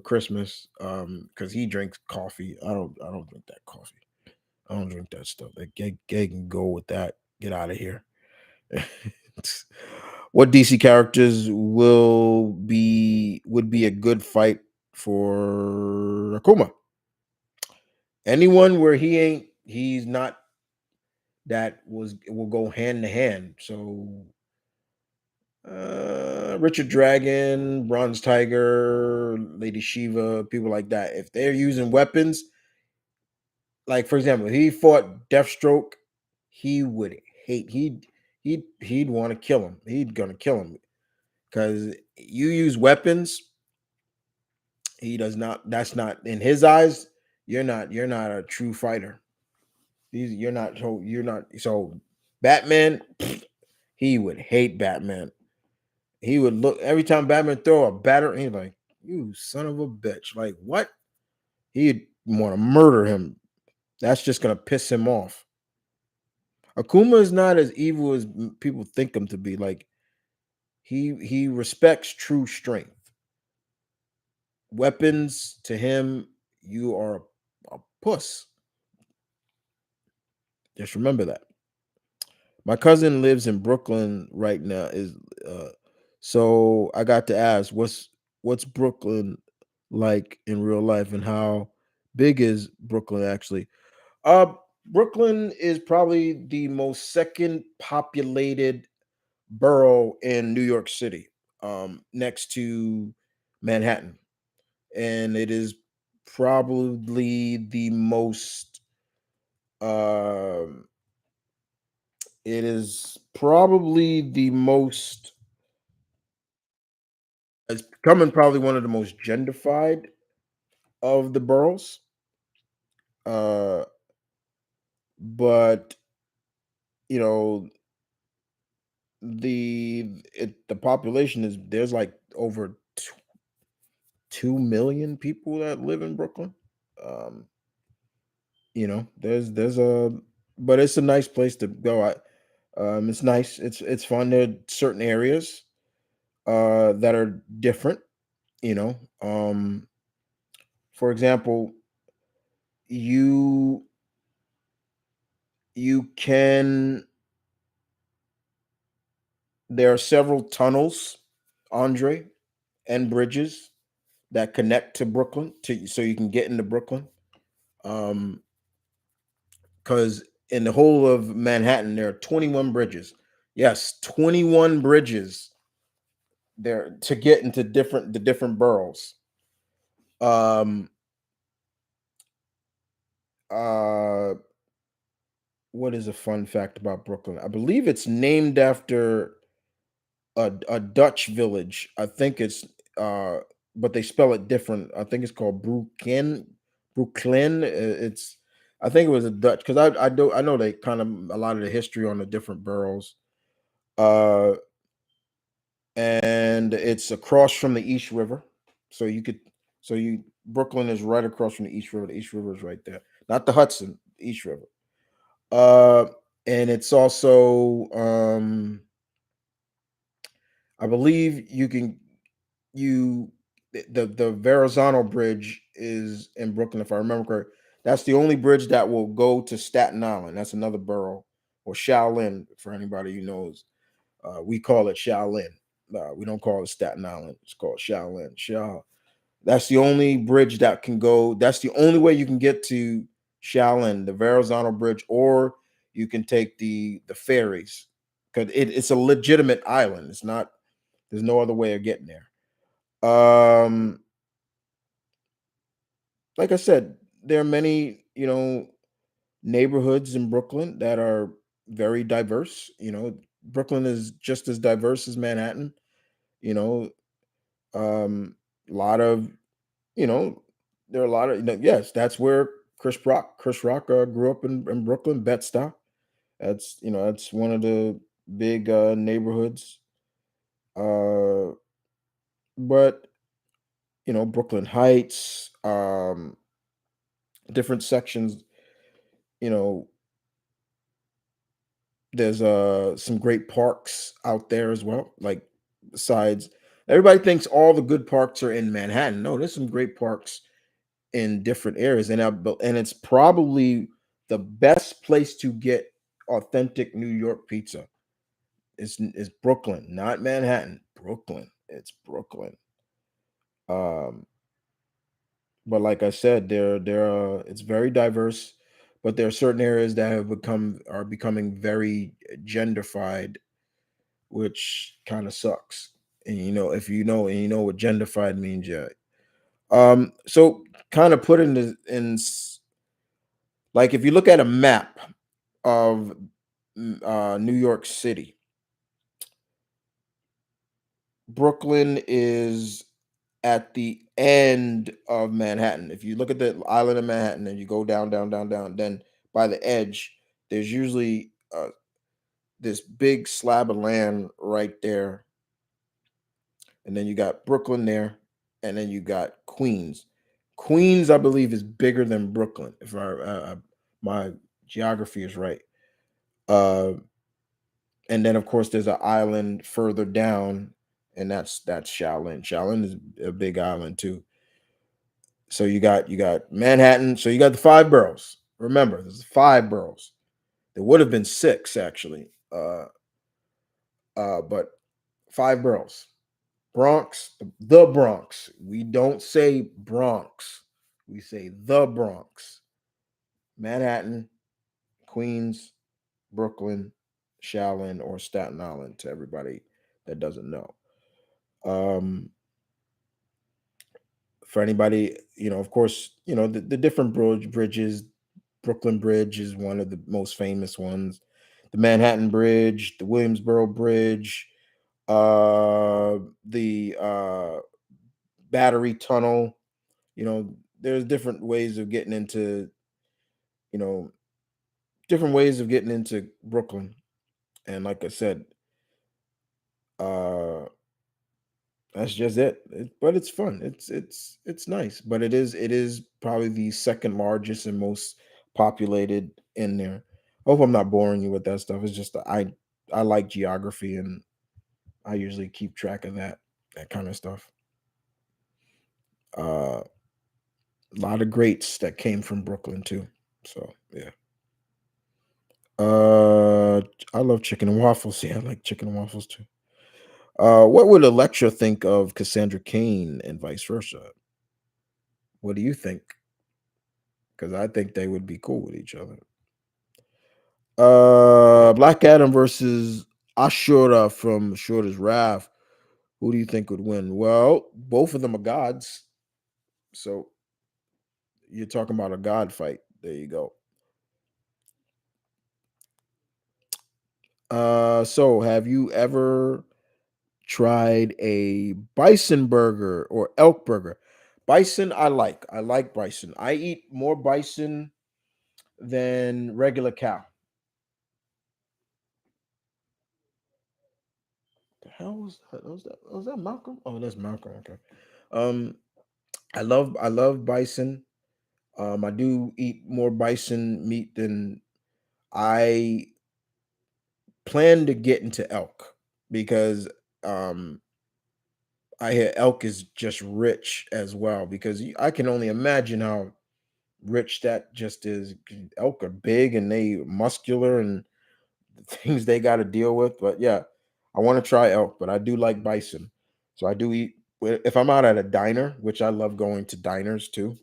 Christmas because he drinks coffee. I don't drink that coffee. I don't drink that stuff. Like, they can go with that. Get out of here. What DC characters would be a good fight for Akuma? Anyone where he's not that will go hand to hand. So Richard Dragon, Bronze Tiger, Lady Shiva, people like that. If they're using weapons, like for example, he fought Deathstroke, he would hate. He'd want to kill him. He'd gonna kill him because you use weapons. He does not. That's not in his eyes. You're not a true fighter. You're not. So you're not. So Batman, he would hate Batman. He would look every time Batman throw a batter. He's like, "You son of a bitch!" Like what? He'd want to murder him. That's just gonna piss him off. Akuma is not as evil as people think him to be. Like he respects true strength. Weapons to him, you are a puss. Just remember that. My cousin lives in Brooklyn right now. Is so I got to ask, what's Brooklyn like in real life, and how big is Brooklyn actually? Uh, Brooklyn is probably the most second populated borough in New York City, next to Manhattan, and it is probably the most. Um, it is probably the most. It's becoming probably one of the most gentrified of the boroughs. Uh, but you know the population is there's like over 2 million people that live in Brooklyn. Um, there's a but it's a nice place to go. It's nice. It's fun. There are certain areas that are different. You know, for example, you you can there are several tunnels, Andre, and bridges that connect to Brooklyn to so you can get into Brooklyn. Um, because in the whole of Manhattan there are 21 bridges. Yes, 21 bridges there to get into the different boroughs. Um, uh, what is a fun fact about Brooklyn? I believe it's named after a Dutch village. I think it's but they spell it different. I think it's called Brooklyn. Brooklyn. It's I think it was a Dutch because I know they kind of a lot of the history on the different boroughs. Uh, and it's across from the East River, so you could so you Brooklyn is right across from the East River. The East River is right there, not the Hudson, the East River. Uh, and it's also I believe you the Verrazano Bridge is in Brooklyn, if I remember correct. That's the only bridge that will go to Staten Island. That's another borough, or Shaolin, for anybody who knows. We call it Shaolin. We don't call it Staten Island. It's called Shaolin. That's the only bridge that can go. That's the only way you can get to Shaolin, the Verrazano Bridge, or you can take the ferries because it's a legitimate island. It's not. There's no other way of getting there. Um, like I said, there are many, neighborhoods in Brooklyn that are very diverse. Brooklyn is just as diverse as Manhattan. You know, a lot of, you know, there are a lot of, yes, that's where Chris Rock grew up in Brooklyn, Bed-Stuy. That's one of the big neighborhoods. Uh, but Brooklyn Heights, different sections, you know, there's some great parks out there as well. Like besides, everybody thinks all the good parks are in Manhattan. No, there's some great parks in different areas, and it's probably the best place to get authentic New York pizza. Is Brooklyn, not Manhattan. Brooklyn. It's Brooklyn. Um, but like I said, it's very diverse, but there are certain areas that are becoming very genderfied, which kind of sucks. And if you know what genderfied means, yeah. So kind of put in Like if you look at a map of New York City, Brooklyn is at the end of Manhattan. If you look at the island of Manhattan and you go down, down, down, down, then by the edge, there's usually this big slab of land right there, and then you got Brooklyn there, and then you got Queens. Queens, I believe, is bigger than Brooklyn, if my geography is right. Uh, and then of course there's an island further down, and that's Shaolin. Shaolin is a big island too. So you got Manhattan. So you got the five boroughs. Remember, there's five boroughs. There would have been six actually, but five boroughs. Bronx, the Bronx. We don't say Bronx. We say the Bronx. Manhattan, Queens, Brooklyn, Shaolin, or Staten Island. To everybody that doesn't know. Um, for anybody, of course, the different bridges. Brooklyn Bridge is one of the most famous ones. The Manhattan Bridge, the Williamsboro Bridge, the Battery Tunnel. There's different ways of getting into, you know, Brooklyn. And like I said, uh, that's just it. But it's fun. It's nice. But it is probably the second largest and most populated in there. I hope I'm not boring you with that stuff. It's just that I like geography, and I usually keep track of that kind of stuff. A lot of greats that came from Brooklyn too. So yeah. Uh I love chicken and waffles. Yeah, I like chicken and waffles too. What would Electra think of Cassandra Kane and vice versa? What do you think? Because I think they would be cool with each other. Black Adam versus Ashura from Ashura's Wrath. Who do you think would win? Well, both of them are gods. So you're talking about a god fight. There you go. So have you ever tried a bison burger or elk burger? Bison, I like. I like bison. I eat more bison than regular cow. The hell was that? Was that Malcolm? Oh, that's Malcolm. Okay. Um, I love bison. I do eat more bison meat than I plan to get into elk because um I hear elk is just rich as well because I can only imagine how rich that just is. Elk are big and they muscular and the things they got to deal with. But yeah, I want to try elk, but I do like bison. So I do eat if I'm out at a diner, which I love going to diners too,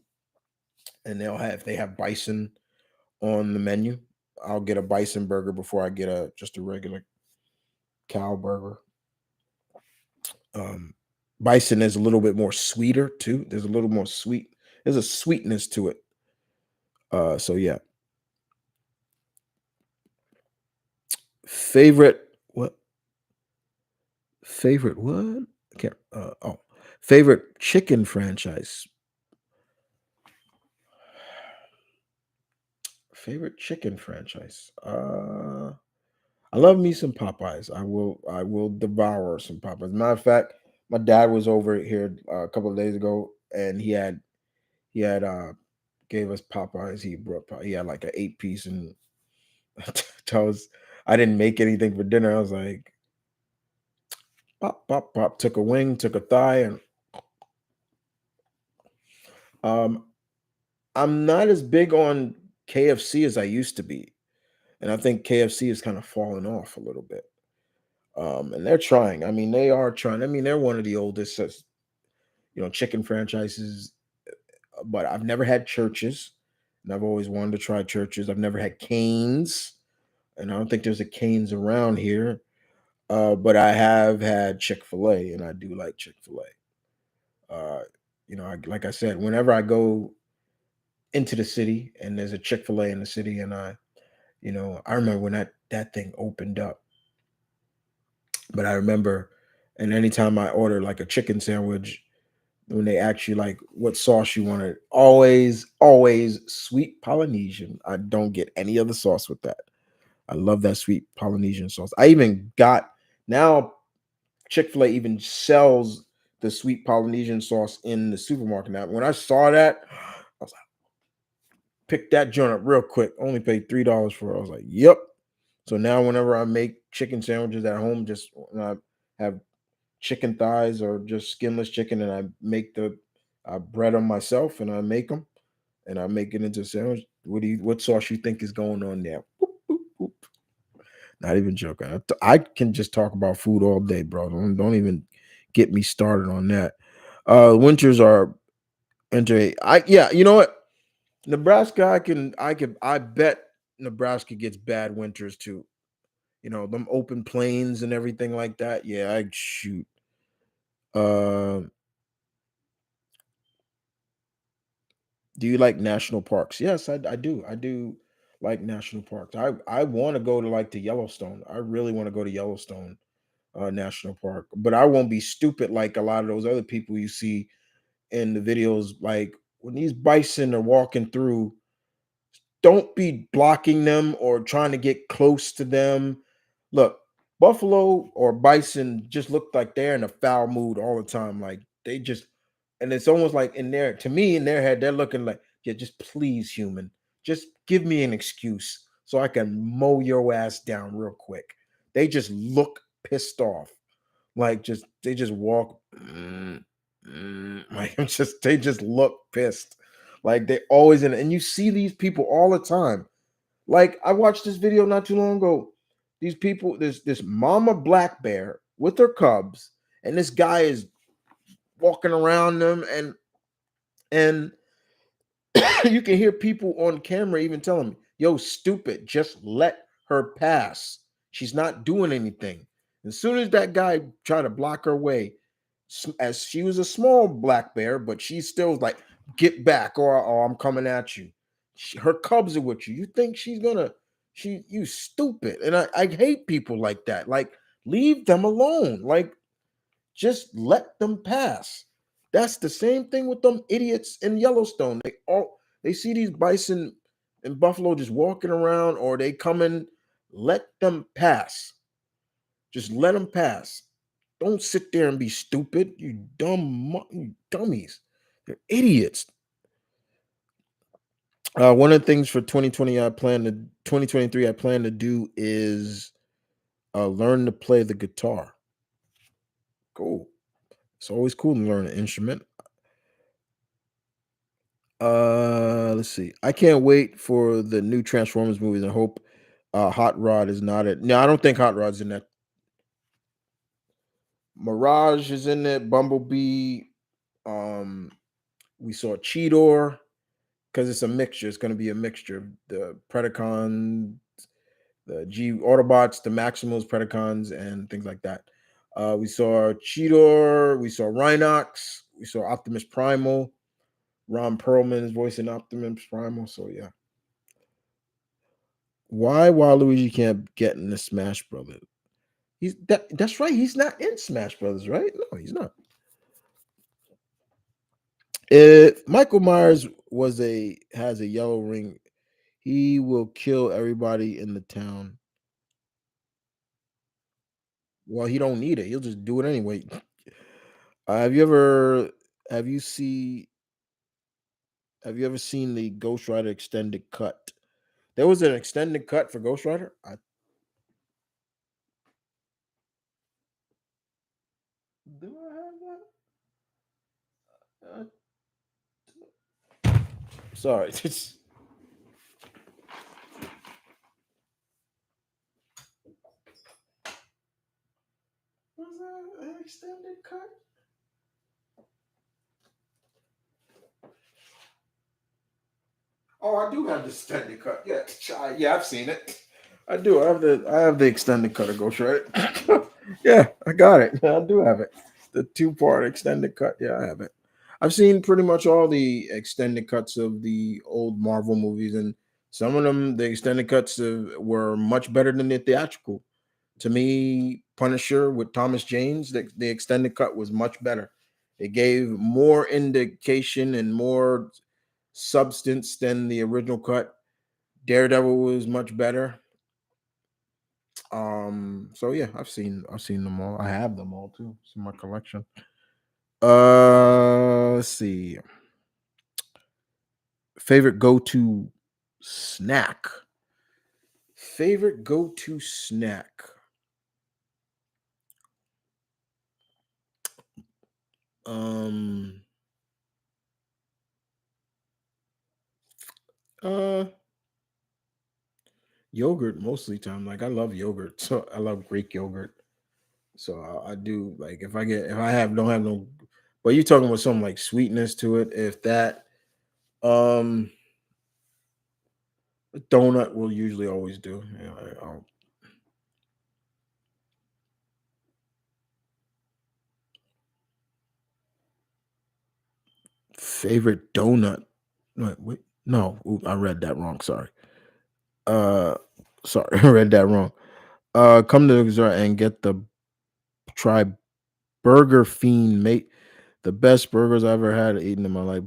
and they have bison on the menu. I'll get a bison burger before I get a just a regular cow burger. Um, Bison is a little bit more sweeter too. There's a little more sweet. There's a sweetness to it. So yeah. Favorite what? Favorite what? I can't. Favorite chicken franchise. Favorite chicken franchise. I love me some Popeyes. I will devour some Popeyes. Matter of fact, my dad was over here a couple of days ago, and he had gave us Popeyes. He had like an 8 piece, and tells I didn't make anything for dinner. I was like, pop, pop, pop. Took a wing, took a thigh, and um, I'm not as big on KFC as I used to be, and I think KFC is kind of falling off a little bit. And they're trying. I mean, they are trying. I mean, they're one of the oldest, chicken franchises. But I've never had churches, and I've always wanted to try churches. I've never had Canes, and I don't think there's a Canes around here. But I have had Chick-fil-A, and I do like Chick-fil-A. Like I said, whenever I go into the city, and there's a Chick-fil-A in the city, and I remember when that thing opened up. But I remember, and anytime I order like a chicken sandwich, when they ask you like what sauce you wanted, always sweet Polynesian. I don't get any other sauce with that. I love that sweet Polynesian sauce. I even got now Chick-fil-A even sells the sweet Polynesian sauce in the supermarket now. When I saw that, I was like, pick that joint up real quick. Only paid $3 for it. I was like, yep. So now whenever I make chicken sandwiches at home, just when I have chicken thighs or just skinless chicken, and I make I bread them myself, and I make them, and I make it into a sandwich. What sauce you think is going on there? Boop, boop, boop. Not even joking. I can just talk about food all day, bro. Don't even get me started on that. Winters are enter. I Yeah, you know what? Nebraska, I bet Nebraska gets bad winters too. Them open plains and everything like that. Yeah, I shoot. Uh, do you like national parks? Yes, I do. I do like national parks. I want to go to like the Yellowstone. I really want to go to Yellowstone National Park, but I won't be stupid like a lot of those other people you see in the videos. Like when these bison are walking through, don't be blocking them or trying to get close to them. Look, buffalo or bison just look like they're in a foul mood all the time. Like they just, and it's almost like to me, in their head, they're looking like, yeah, just please, human, just give me an excuse so I can mow your ass down real quick. They just look pissed off. Like they just walk, like they just look pissed. Like they always and you see these people all the time. Like I watched this video not too long ago. These people, this mama black bear with her cubs, and this guy is walking around them, and you can hear people on camera even telling me, yo, stupid, just let her pass. She's not doing anything. As soon as that guy tried to block her way, as she was a small black bear, but she still was like, get back, or I'm coming at you. Her cubs are with you. You think she's gonna, you stupid. And I hate people like that. Like, leave them alone. Like, just let them pass. That's the same thing with them idiots in Yellowstone. They see these bison and buffalo just walking around, or they come in. Let them pass. Just let them pass. Don't sit there and be stupid. You dummies. They're idiots. One of the things for 2023 I plan to do is learn to play the guitar. Cool. It's always cool to learn an instrument. Let's see. I can't wait for the new Transformers movies and hope Hot Rod is not it. No, I don't think Hot Rod's in that. Mirage is in it. Bumblebee. Um, we saw Cheetor because it's a mixture. It's going to be a mixture of the Predacon, the G Autobots, the Maximals, Predacons, and things like that. We saw Cheetor. We saw Rhinox. We saw Optimus Primal. Ron Perlman is voicing Optimus Primal. So yeah. Why Waluigi can't get in the Smash Brothers? That's right. He's not in Smash Brothers, right? No, he's not. If Michael Myers has a yellow ring, he will kill everybody in the town. Well, he don't need it. He'll just do it anyway. Have you see have you ever seen the Ghost Rider extended cut? There was an extended cut for Ghost Rider. Do I have that? Sorry. Was that an extended cut? Oh, I do have the extended cut. Yeah, yeah, I've seen it. I do. I have the extended cut of Ghost Rider. Yeah, I got it. Yeah, I do have it. The two-part extended cut. Yeah, I have it. I've seen pretty much all the extended cuts of the old Marvel movies, and some of them, the extended cuts were much better than the theatrical. To me, Punisher with Thomas James, the extended cut was much better. It gave more indication and more substance than the original cut. Daredevil was much better. So yeah, I've seen them all. I have them all too. It's in my collection. Let's see. Favorite go-to snack. Favorite go-to snack. Um uh Yogurt mostly time. Like I love yogurt. So I love Greek yogurt. So I do like if I have don't have no, but you talking about something like sweetness to it. If that um a donut will usually always do. You know, favorite donut. Wait, no, I read that wrong. Sorry. Uh, sorry, I read that wrong. Come to the resort and get the try Burger Fiend, mate. The best burgers I ever had eaten in my life.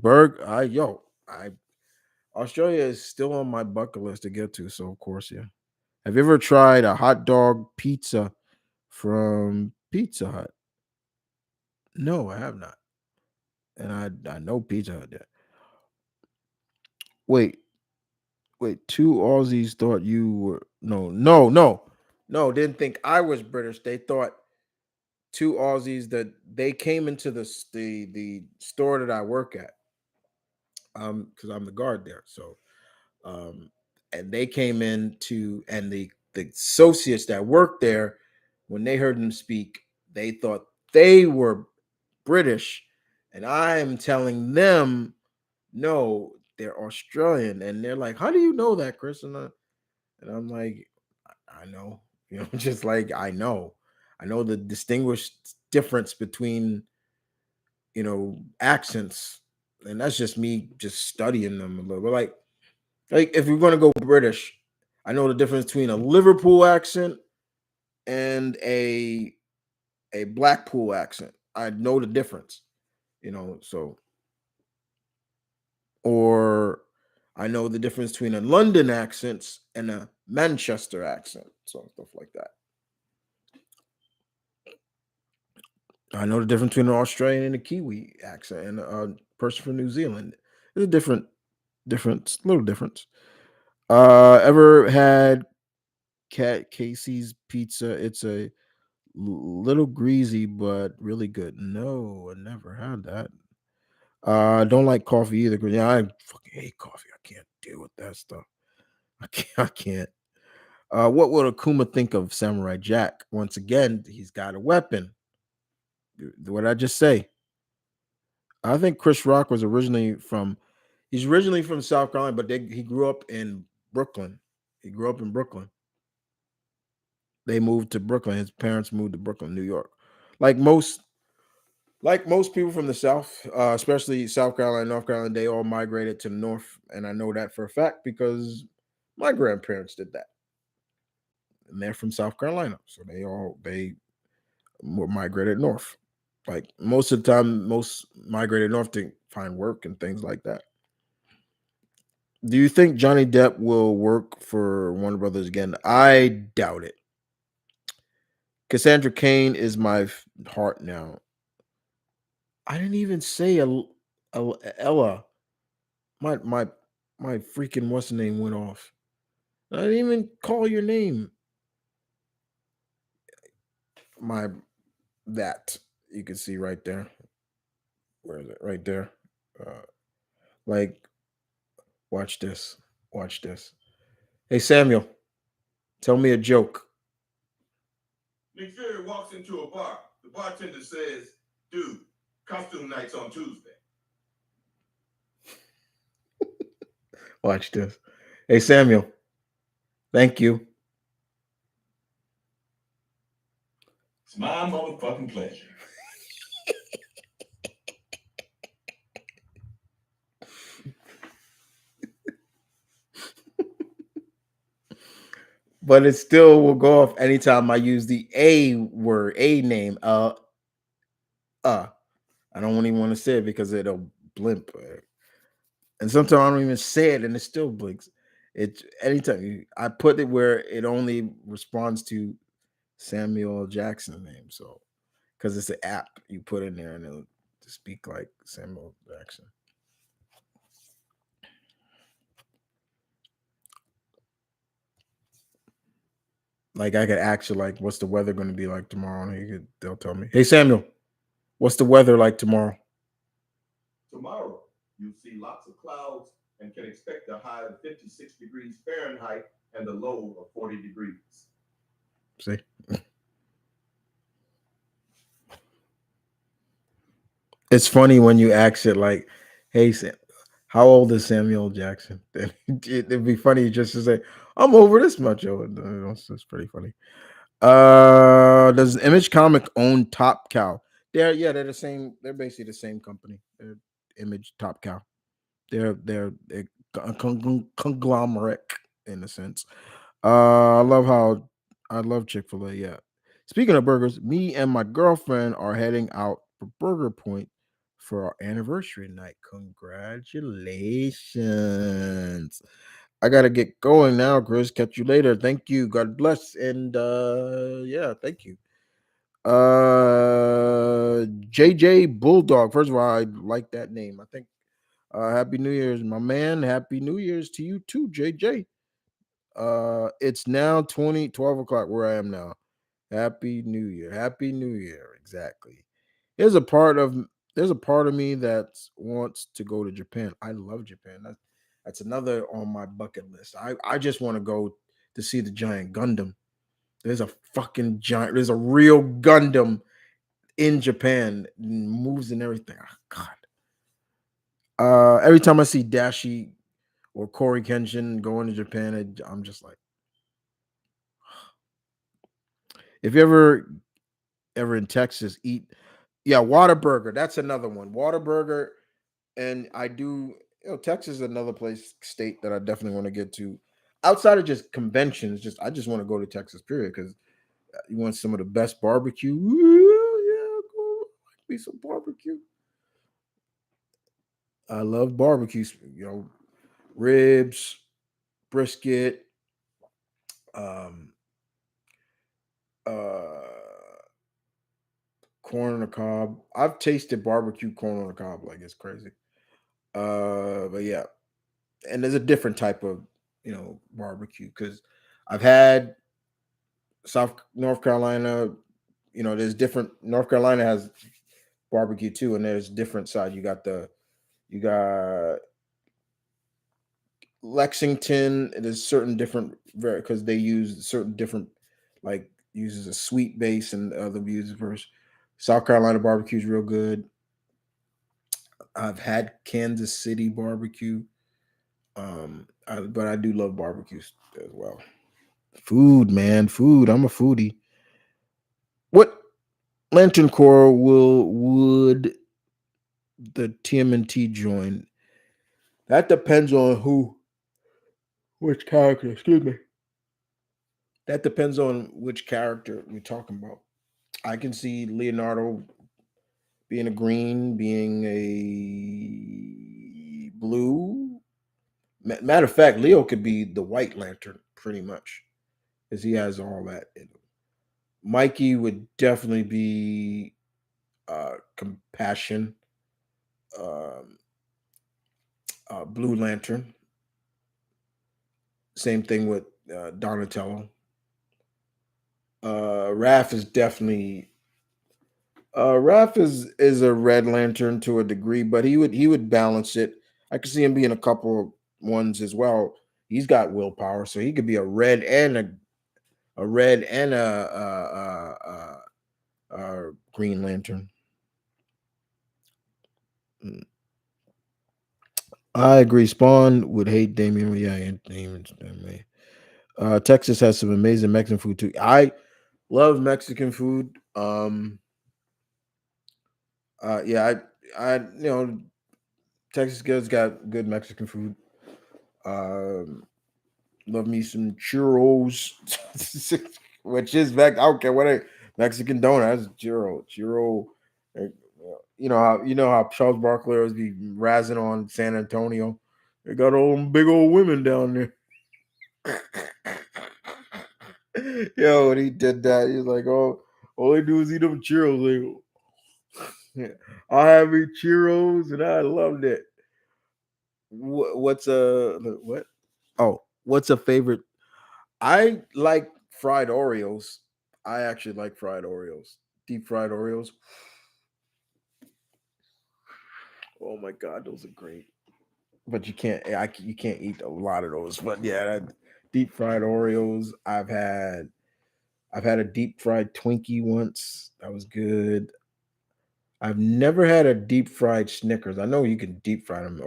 I Australia is still on my bucket list to get to, so of course, yeah. Have you ever tried a hot dog pizza from Pizza Hut? No, I have not, and I know Pizza Hut did. Wait, wait. Two Aussies thought you were no. Didn't think I was British. They thought two Aussies that they came into the store that I work at, because I'm the guard there. So um, and they came in to, and the associates that worked there, when they heard them speak, they thought they were British, and I am telling them no, they're Australian, and they're like, "How do you know that, Chris?" And I'm like, "I know, just like I know the distinguished difference between accents, and that's just me just studying them a little bit. Like if you're gonna go British, I know the difference between a Liverpool accent and a Blackpool accent. I know the difference, so or I know the difference between a London accent and a Manchester accent, so stuff like that. I know the difference between an Australian and a Kiwi accent and a person from New Zealand. There's a difference, little difference. Ever had Cat Casey's pizza? It's a little greasy, but really good. No, I never had that. I don't like coffee either. 'Cause, yeah, I fucking hate coffee. I can't deal with that stuff. I can't. I can't. What would Akuma think of Samurai Jack? Once again, he's got a weapon. What did I just say? I think Chris Rock was originally from. He's originally from South Carolina, but he grew up in Brooklyn. He grew up in Brooklyn. They moved to Brooklyn. His parents moved to Brooklyn, New York. Like most Like most people from the South, especially South Carolina, North Carolina, they all migrated to the North, and I know that for a fact because my grandparents did that, and they're from South Carolina, so they migrated north. Like most of the time, most migrated north to find work and things like that. Do you think Johnny Depp will work for Warner Brothers again? I doubt it. Cassandra Cain is my heart now. I didn't even say Ella. My my freaking what's the name went off. I didn't even call your name. My that you can see right there. Where is it? Right there. Uh, like watch this. Watch this. Hey Samuel, tell me a joke. McFury walks into a bar. The bartender says, "Dude, costume night's on Tuesday." Watch this. Hey Samuel, thank you. It's my motherfucking pleasure. but it still will go off anytime I use the A word, a name. Uh. I don't even want to say it because it'll blimp. And sometimes I don't even say it and it still blinks. It anytime I put it where it only responds to Samuel L. Jackson's name. So because it's an app you put in there and it'll speak like Samuel Jackson. Like I could ask you like, what's the weather going to be like tomorrow? And they'll tell me, hey Samuel, what's the weather like tomorrow? Tomorrow, you'll see lots of clouds and can expect a high of 56 degrees Fahrenheit and a low of 40 degrees. See? It's funny when you ask it like, hey, how old is Samuel Jackson? It'd be funny just to say, I'm over this much. Oh, it's pretty funny. Does Image Comic own Top Cow? They're the same. They're basically the same company. They're Image Top Cow. They're a conglomerate in a sense. I love Chick-fil-A. Yeah. Speaking of burgers, me and my girlfriend are heading out for Burger Point for our anniversary night. Congratulations. I gotta get going now, Chris. Catch you later. Thank you. God bless. And yeah, thank you. JJ Bulldog. First of all, I like that name. I think Happy New Year's, my man. Happy New Year's to you too, JJ. It's now 12 o'clock where I am now. Happy New Year. Happy New Year. Exactly. There's a part of there's a part of me that wants to go to Japan. I love Japan. That's another on my bucket list. I just want to go to see the giant Gundam. There's a fucking giant, there's a real Gundam in Japan, moves and everything. Oh, God. Every time I see Dashi or Corey Kenshin going to Japan, I'm just like, if you ever in Texas, eat yeah, Whataburger. That's another one. Whataburger, and I do Texas is another place state that I definitely want to get to. Outside of just conventions, just I just want to go to Texas, period, because you want some of the best barbecue. Yeah, go be some barbecue. I love barbecue. Ribs, brisket, um, uh, corn on the cob. I've tasted barbecue corn on the cob like it's crazy. But yeah, and there's a different type of barbecue because I've had South North Carolina. There's different. North Carolina has barbecue too, and there's different sides. You got Lexington. There's certain different because they use certain different like uses a sweet base and other uses versus South Carolina barbecue is real good. I've had Kansas City barbecue, but I do love barbecues as well. Food, man, food. I'm a foodie. What Lantern Corps would the TMNT join? That depends on which character. Excuse me. That depends on which character we're talking about. I can see Leonardo being a green, being a blue. Matter of fact, Leo could be the White Lantern pretty much, because he has all that in him. Mikey would definitely be compassion, um, Blue Lantern. Same thing with Donatello. Raph is definitely Raph is a Red Lantern to a degree, but he would balance it. I could see him being a couple ones as well. He's got willpower, so he could be a red and a Green Lantern. Mm. I agree. Spawn would hate Damien. Yeah, and Damien. Texas has some amazing Mexican food too. I love Mexican food. Yeah, Texas girls got good Mexican food. Um, Love me some churros, which is I don't care what Mexican donut. That's churro. uh, you know how Charles Barkley always be razzing on San Antonio. They got all them big old women down there. Yo, when he did that, he was like, "Oh, all they do is eat them churros." Like, I have eat churros, and I loved it. What's a what? Oh, what's a favorite? I like fried Oreos. I actually like fried Oreos. Deep fried Oreos. Oh my god, those are great. But you can't eat a lot of those. But yeah, deep fried Oreos. I've had a deep fried Twinkie once. That was good. I've never had a deep fried Snickers. I know you can deep fry them,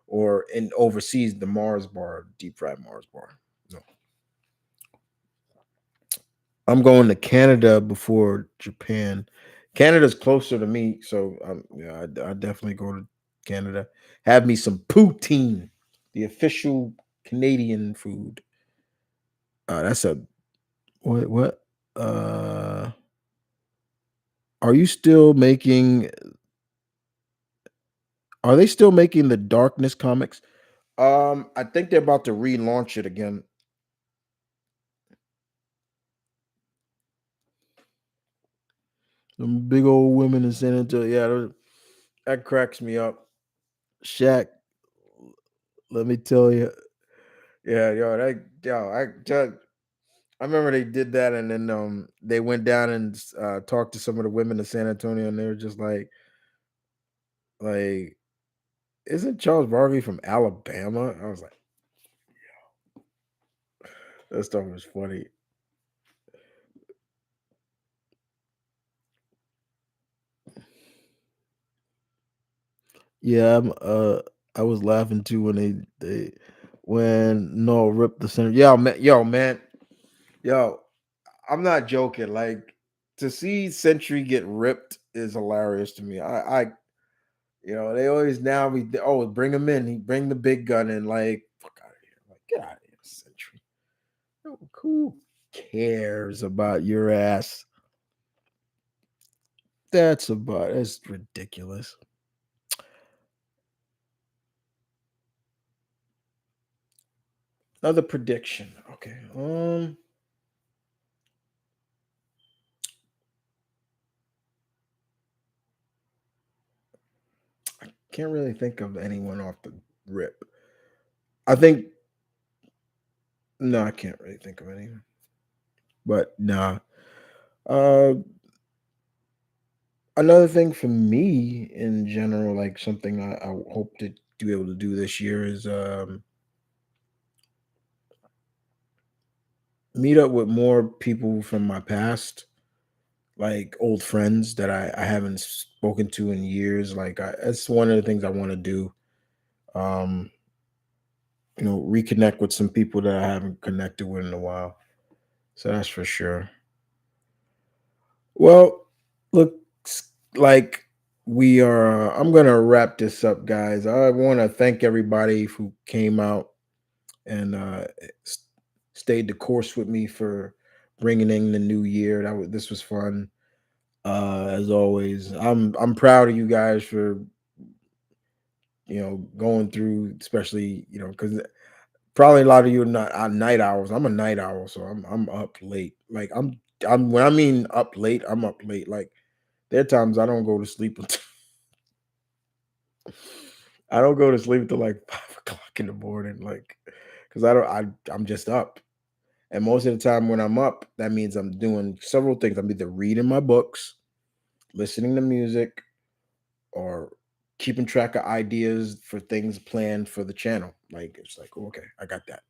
or in overseas the Mars bar, deep fried Mars bar. No, I'm going to Canada before Japan. Canada's closer to me, so yeah, I definitely go to Canada. Have me some poutine, the official Canadian food. That's a what? What? Uh, are you still making? Are they still making the Darkness comics? I think they're about to relaunch it again. Them big old women in San Antonio. Yeah, that cracks me up. Shaq, let me tell you. Yeah, I remember they did that, and then they went down and talked to some of the women in San Antonio, and they were just like, isn't Charles Barkley from Alabama? I was like, that stuff was funny. Yeah, I was laughing too when they when no ripped the center. Yo, I'm not joking. Like to see Century get ripped is hilarious to me. They always now we oh bring him in. He bring the big gun in. Like fuck out of here. Like get out of here, Century. Who cares about your ass? That's ridiculous. Another prediction. Okay. Can't really think of anyone off the rip. I think no, I can't really think of anyone. But nah. Uh Another thing for me in general, like something I hope to be able to do this year is meet up with more people from my past, like old friends that I haven't spoken to in years. That's one of the things I want to do. Um, reconnect with some people that I haven't connected with in a while. So that's for sure. Well, looks like we are. I'm gonna wrap this up, guys. I want to thank everybody who came out and s- stayed the course with me for bringing in the new year. This was fun. As always, I'm proud of you guys for going through, especially because probably a lot of you are not night owls. I'm a night owl, so I'm up late. Like I'm when I mean up late, I'm up late. Like there are times I don't go to sleep until I don't go to sleep until like 5 o'clock in the morning. Like because I'm just up. And most of the time when I'm up, that means I'm doing several things. I'm either reading my books, listening to music, or keeping track of ideas for things planned for the channel. Like it's like, "Oh, okay, I got that."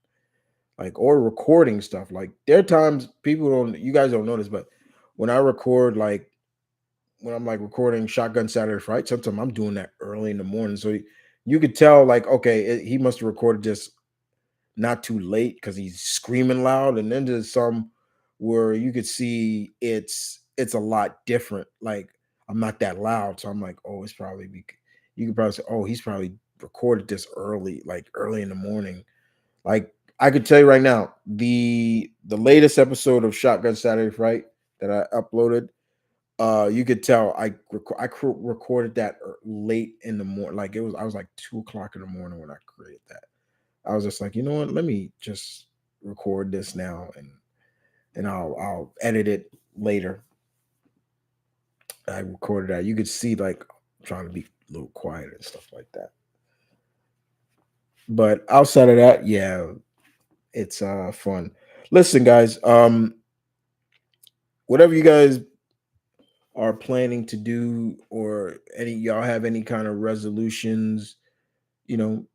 Like or recording stuff. Like there are times people don't you guys don't notice, but when I record like when I'm like recording Shotgun Saturday Fright, sometimes I'm doing that early in the morning. So you could tell like, okay, he must have recorded this not too late because he's screaming loud. And then there's some where you could see it's a lot different. Like I'm not that loud, so I'm like, oh, it's probably you could probably say, oh, he's probably recorded this early, like early in the morning. Like I could tell you right now, the latest episode of Shotgun Saturday Fright that I uploaded, you could tell recorded that late in the morning. Like it was, I was like 2 o'clock in the morning when I created that. I was just like, you know what? Let me just record this now, and I'll edit it later. I recorded that. You could see like trying to be a little quiet and stuff like that. But outside of that, yeah, it's fun. Listen, guys, whatever you guys are planning to do, or any y'all have any kind of resolutions, you know,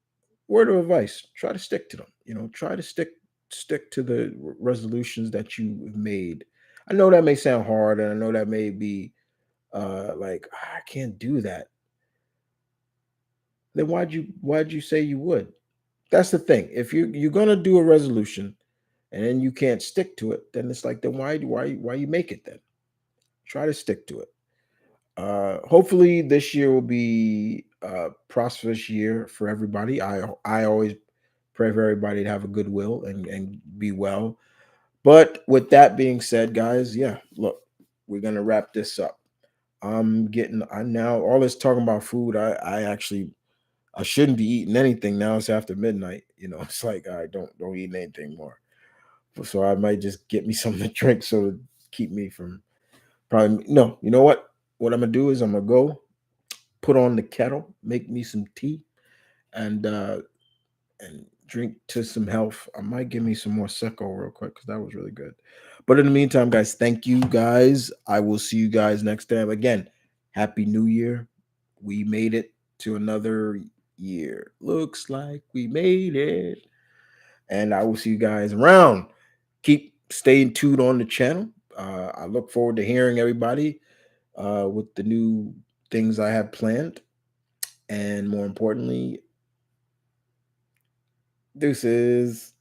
word of advice, try to stick to them. Try to stick to the resolutions that you have made. I know that may sound hard, and I know that may be like, "Ah, I can't do that." Then why'd you say you would? That's the thing. If you're gonna do a resolution and then you can't stick to it, then it's like, then why you make it then? Try to stick to it. Hopefully this year will be a prosperous year for everybody. I always pray for everybody to have a good will and be well. But with that being said, guys, yeah, look, we're gonna wrap this up. I now all this talking about food. I actually I shouldn't be eating anything now. It's after midnight. It's like I don't eat anything more. So I might just get me something to drink so to keep me from probably no. You know what? What I'm gonna do is I'm gonna go put on the kettle, make me some tea, and drink to some health. I might give me some more Secco real quick because that was really good. But in the meantime, guys, thank you guys. I will see you guys next time. Again, Happy New Year. We made it to another year. Looks like we made it. And I will see you guys around. Keep staying tuned on the channel. I look forward to hearing everybody with the new things I have planned. And more importantly, deuces.